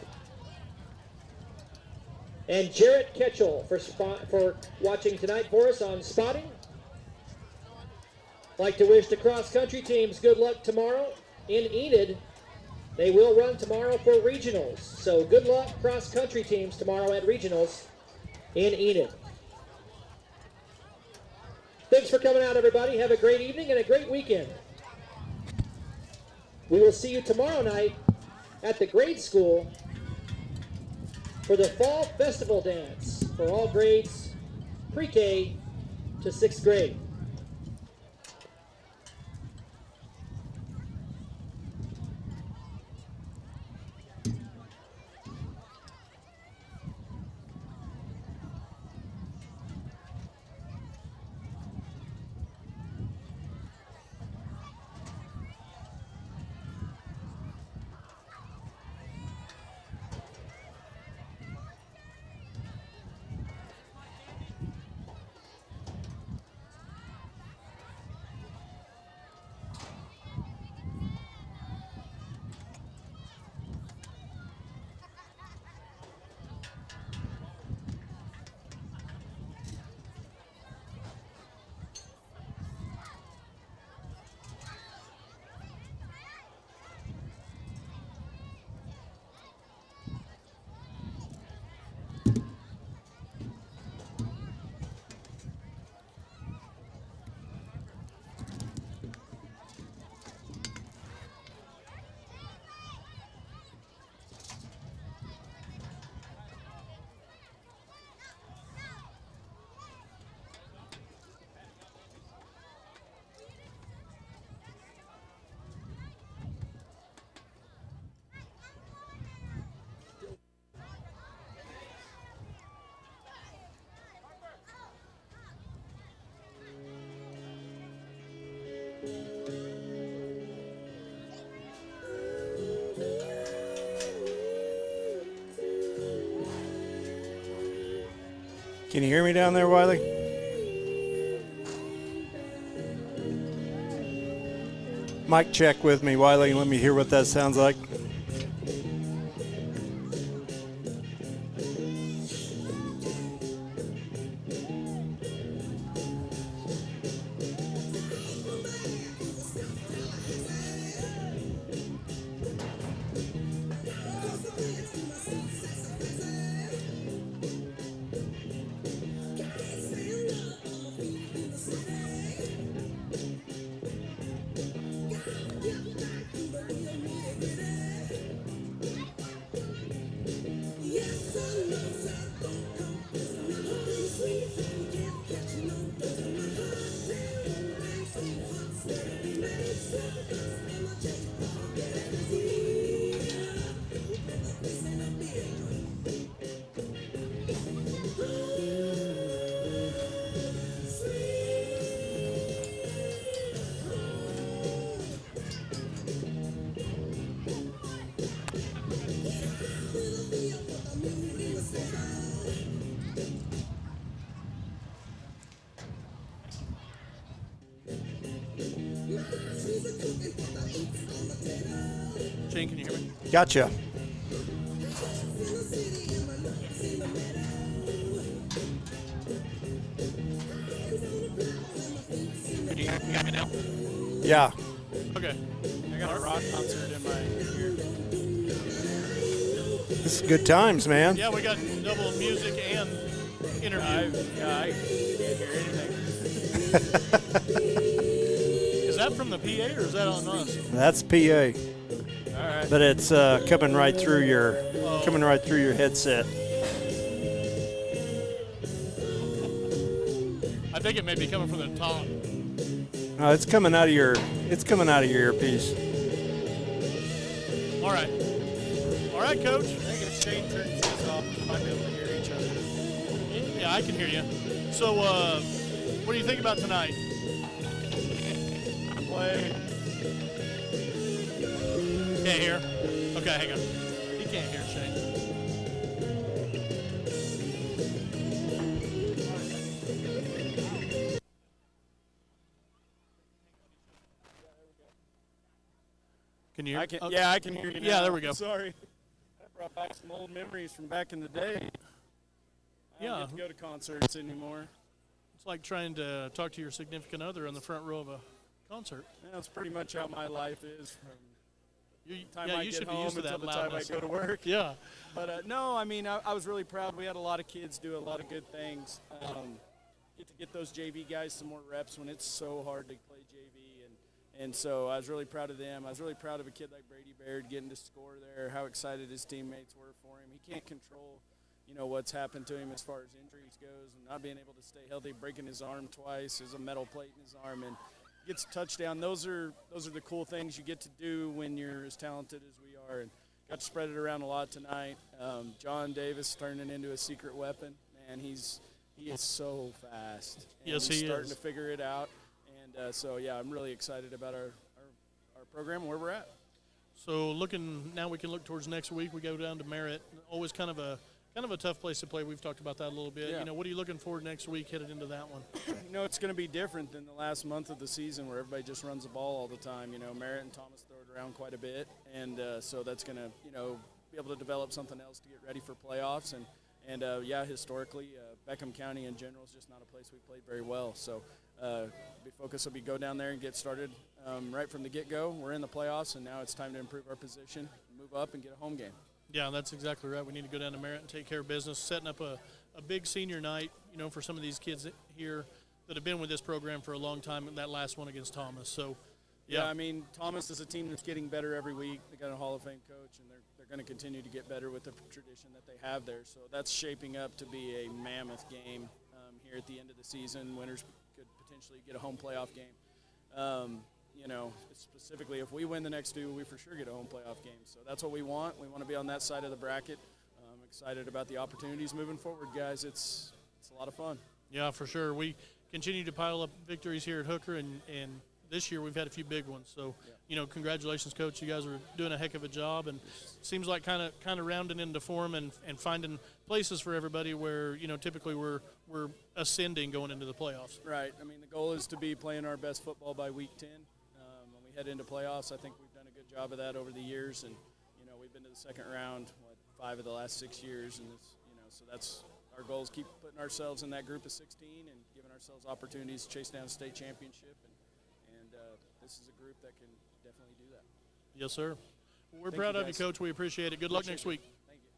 And Jarrett Ketchell for watching tonight for us on spotting. Like to wish the cross-country teams good luck tomorrow in Enid. They will run tomorrow for regionals. So good luck, cross-country teams, tomorrow at regionals in Enid. Thanks for coming out, everybody. Have a great evening and a great weekend. We will see you tomorrow night at the grade school for the Fall Festival Dance for all grades pre-K to 6th grade. Can you hear me down there, Wiley? Mic check with me, Wiley. Let me hear what that sounds like. Shane, can you hear me? Gotcha. Can you hear me now? Yeah. Okay. I got a rock concert in my ear. This is good times, man. Yeah, we got double music and interview. I can't hear anything. Is that from the PA or is that on us? That's PA. All right. But it's coming right through your headset. I think it may be coming from the top. No, it's coming out of your earpiece. All right. All right, Coach. I think if Shane turns his off, we might be able to hear each other. Yeah, I can hear you. So, what do you think about tonight? Play. Can't hear? Okay, hang on. He can't hear, Shane. Can you hear? I can. Okay. Yeah, I can hear you now. Yeah, there we go. Sorry. That brought back some old memories from back in the day. I don't get to go to concerts anymore. It's like trying to talk to your significant other on the front row of a concert. Yeah, that's pretty much how my life is from You, the time yeah, I you get should be home used to until that the time I loudness. go to work. Yeah. But no, I mean, I was really proud. We had a lot of kids do a lot of good things. Get to get those JV guys some more reps when it's so hard to play JV, and so I was really proud of them. I was really proud of a kid like Brady Baird getting to score there. How excited his teammates were for him. He can't control, what's happened to him as far as injuries goes, and not being able to stay healthy, breaking his arm twice. There's a metal plate in his arm, and gets a touchdown. Those are the cool things you get to do when you're as talented as we are, and got to spread it around a lot tonight. John Davis turning into a secret weapon. Man, he is so fast. And Yes, he's he starting is. to figure it out. And so, yeah, I'm really excited about our program and where we're at. So now we can look towards next week. We go down to Merritt. Always kind of a tough place to play. We've talked about that a little bit. Yeah. What are you looking for next week headed into that one? It's going to be different than the last month of the season where everybody just runs the ball all the time. Merritt and Thomas throw it around quite a bit, and so that's going to, be able to develop something else to get ready for playoffs. And historically, Beckham County in general is just not a place we played very well. So the focus will be go down there and get started right from the get-go. We're in the playoffs, and now it's time to improve our position, move up, and get a home game. Yeah, that's exactly right. We need to go down to Merritt and take care of business, setting up a big senior night, for some of these kids here that have been with this program for a long time, that last one against Thomas. So, yeah, I mean, Thomas is a team that's getting better every week. They got a Hall of Fame coach, and they're going to continue to get better with the tradition that they have there. So that's shaping up to be a mammoth game here at the end of the season. Winners could potentially get a home playoff game. Specifically, if we win the next two, we for sure get a home playoff game. So that's what we want. We want to be on that side of the bracket. I'm excited about the opportunities moving forward, guys. It's a lot of fun. Yeah, for sure. We continue to pile up victories here at Hooker, and this year we've had a few big ones. So, congratulations, Coach. You guys are doing a heck of a job, and it seems like kind of rounding into form and finding places for everybody where, typically we're ascending going into the playoffs. Right. I mean, the goal is to be playing our best football by week 10. When we head into playoffs, I think we've done a good job of that over the years, and, we've been to the second round, 5 of the last 6 years, and so that's our goal is keep putting ourselves in that group of 16 and giving ourselves opportunities to chase down a state championship, and this is a group that can definitely do that. Yes, sir. Well, we're Thank proud you, of you, guys. Coach. We appreciate it. Good luck next week. Thank you.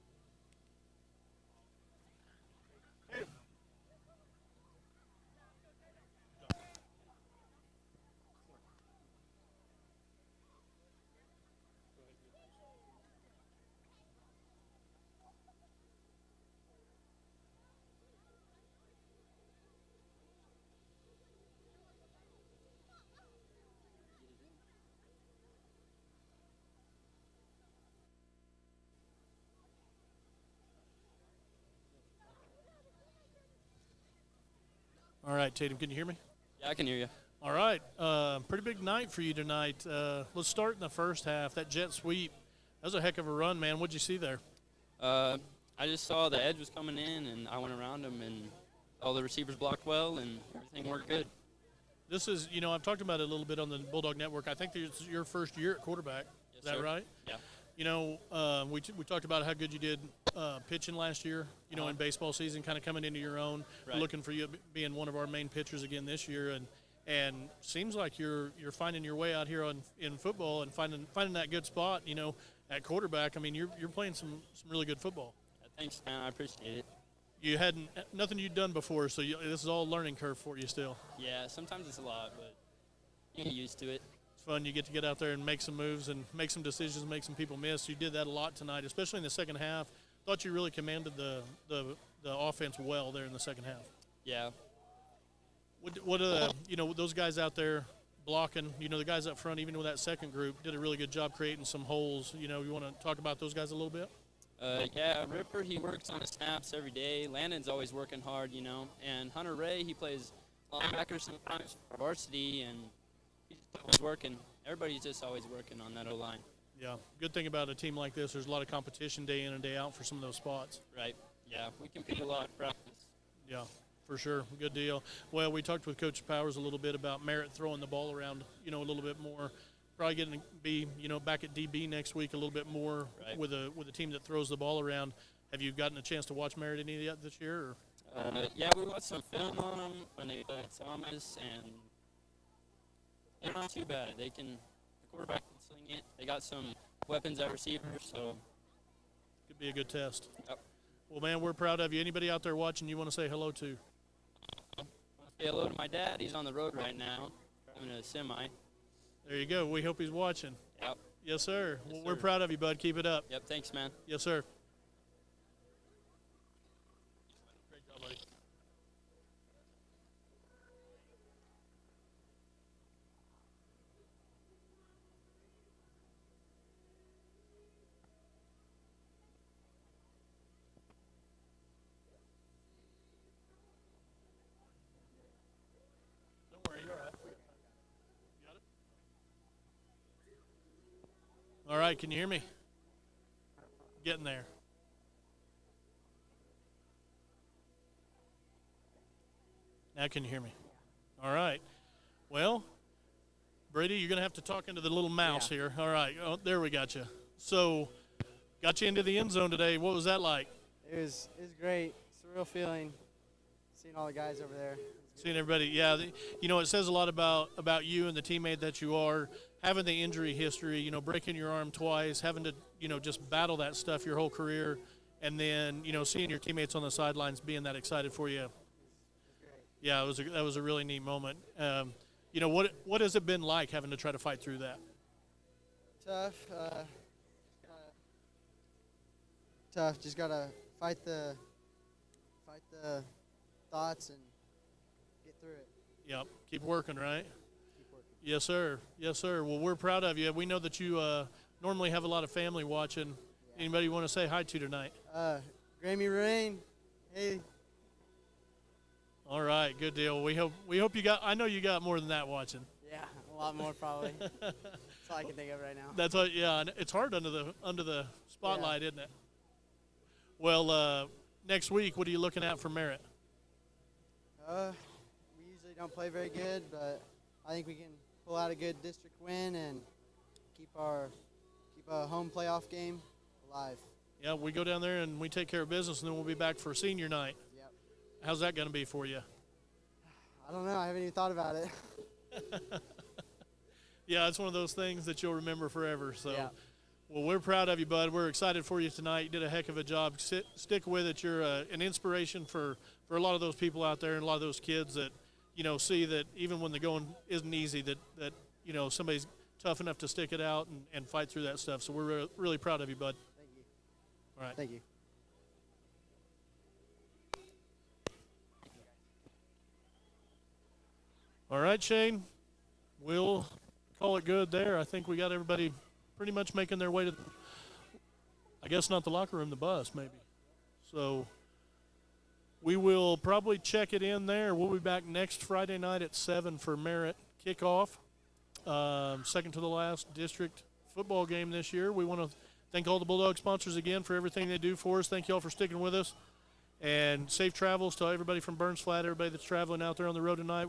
All right, Tatum, can you hear me? Yeah, I can hear you. All right. Pretty big night for you tonight. Let's start in the first half. That jet sweep, that was a heck of a run, man. What'd you see there? I just saw the edge was coming in, and I went around him, and all the receivers blocked well, and everything worked good. This is, I've talked about it a little bit on the Bulldog Network. I think it's your first year at quarterback. Yes, Is that sir. right? Yeah. We talked about how good you did pitching last year, in baseball season, kind of coming into your own. Right. We're looking for you being one of our main pitchers again this year, and seems like you're finding your way out here in football and finding that good spot, at quarterback. I mean, you're playing some really good football. Thanks, man. I appreciate it. You hadn't nothing you'd done before, so this is all a learning curve for you still. Yeah, sometimes it's a lot, but you get used to it. It's fun. You get to get out there and make some moves and make some decisions, make some people miss. You did that a lot tonight, especially in the second half. Thought you really commanded the offense well there in the second half. Yeah. What those guys out there blocking, the guys up front, even with that second group, did a really good job creating some holes. You want to talk about those guys a little bit? Yeah, Ripper, he works on his snaps every day. Landon's always working hard, And Hunter Ray, he plays linebacker sometimes for varsity, and he's just always working. Everybody's just always working on that O-line. Yeah, good thing about a team like this, there's a lot of competition day in and day out for some of those spots. Right. Yeah, we compete a lot in practice. Yeah, for sure. Good deal. Well, we talked with Coach Powers a little bit about Merritt throwing the ball around, a little bit more. Probably getting to be, back at DB next week a little bit more right. with a team that throws the ball around. Have you gotten a chance to watch Merritt any yet this year? Or? Yeah, we watched some film on them when they played Thomas, and they're not too bad. The quarterback can sling it. They got some weapons at receiver, so. Could be a good test. Yep. Well, man, we're proud of you. Anybody out there watching you want to say hello to? I want to say hello to my dad. He's on the road right now, driving a semi. There you go. We hope he's watching. Yep. Yes, sir. Yes, Well, sir. we're proud of you, bud. Keep it up. Yep, thanks, man. Yes, sir. Great job, buddy. Don't worry, you're all right. You got it? All right, can you hear me? Getting there. Now can you hear me? All right. Well, Brady, you're going to have to talk into the little mouse here. All right. Oh, there we got you. So, got you into the end zone today. What was that like? It was great. It's a real feeling seeing all the guys over there. Seeing everybody, yeah. It says a lot about you and the teammate that you are. Having the injury history, breaking your arm twice, having to, just battle that stuff your whole career, and then, seeing your teammates on the sidelines being that excited for you. Yeah, that was a really neat moment. What has it been like having to try to fight through that? Tough. Tough. Just gotta fight the thoughts and get through it. Yep. Keep working, right? Keep working. Yes, sir. Yes, sir. Well, we're proud of you. We know that you normally have a lot of family watching. Yeah. Anybody you want to say hi to tonight? Grammy Rain. Hey. All right, good deal. We hope you got. I know you got more than that watching. Yeah, a lot more probably. That's all I can think of right now. That's what. Yeah, it's hard under the spotlight, isn't it? Well, next week, what are you looking at for Merritt? We usually don't play very good, but I think we can pull out a good district win and keep a home playoff game alive. Yeah, we go down there and we take care of business, and then we'll be back for senior night. Yep. How's that going to be for you? I don't know. I haven't even thought about it. Yeah, it's one of those things that you'll remember forever. So, Yeah. Well, we're proud of you, bud. We're excited for you tonight. You did a heck of a job. Stick with it. You're an inspiration for a lot of those people out there and a lot of those kids that, see that even when the going isn't easy, that somebody's tough enough to stick it out and fight through that stuff. So we're really proud of you, bud. Thank you. All right. Thank you. All right, Shane. We'll call it good there. I think we got everybody pretty much making their way to, I guess not the locker room, the bus maybe. So we will probably check it in there. We'll be back next Friday night at 7 for Merritt kickoff. Second to the last district football game this year. We want to thank all the Bulldog sponsors again for everything they do for us. Thank you all for sticking with us. And safe travels to everybody from Burns Flat, everybody that's traveling out there on the road tonight.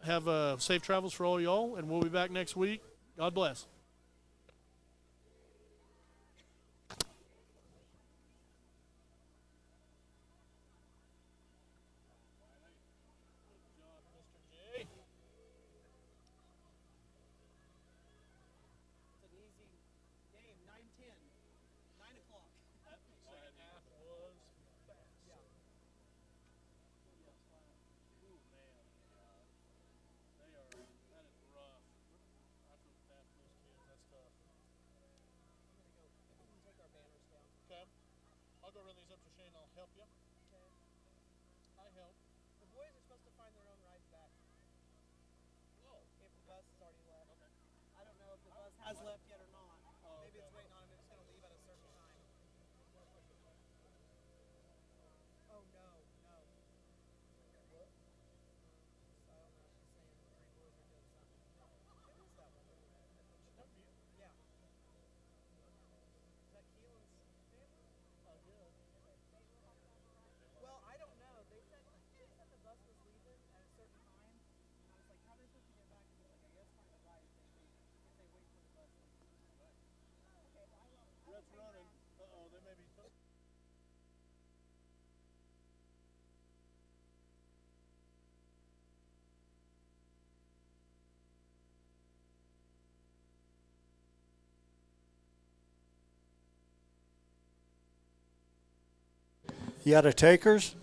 Have safe travels for all y'all, and we'll be back next week. God bless. up to Shane. I'll help you. Okay. I help. The boys are supposed to find their own rides back. Oh. If the bus has already left. Okay. I don't know if the bus has left yet or not. Oh, Maybe okay. it's waiting on him and it's going to leave at a certain time. Oh, no, no. What? I don't know. She's saying the three boys are doing something. Who is that one? Yeah. Is that Keelan's family? Well, I don't know. They said the bus was leaving at a certain time. And I was like, how are they supposed to get back? And he's like, I guess find a ride if they wait for the bus to leave. Okay, well, I will. Red's running. Uh-oh, they may be. You got a takers?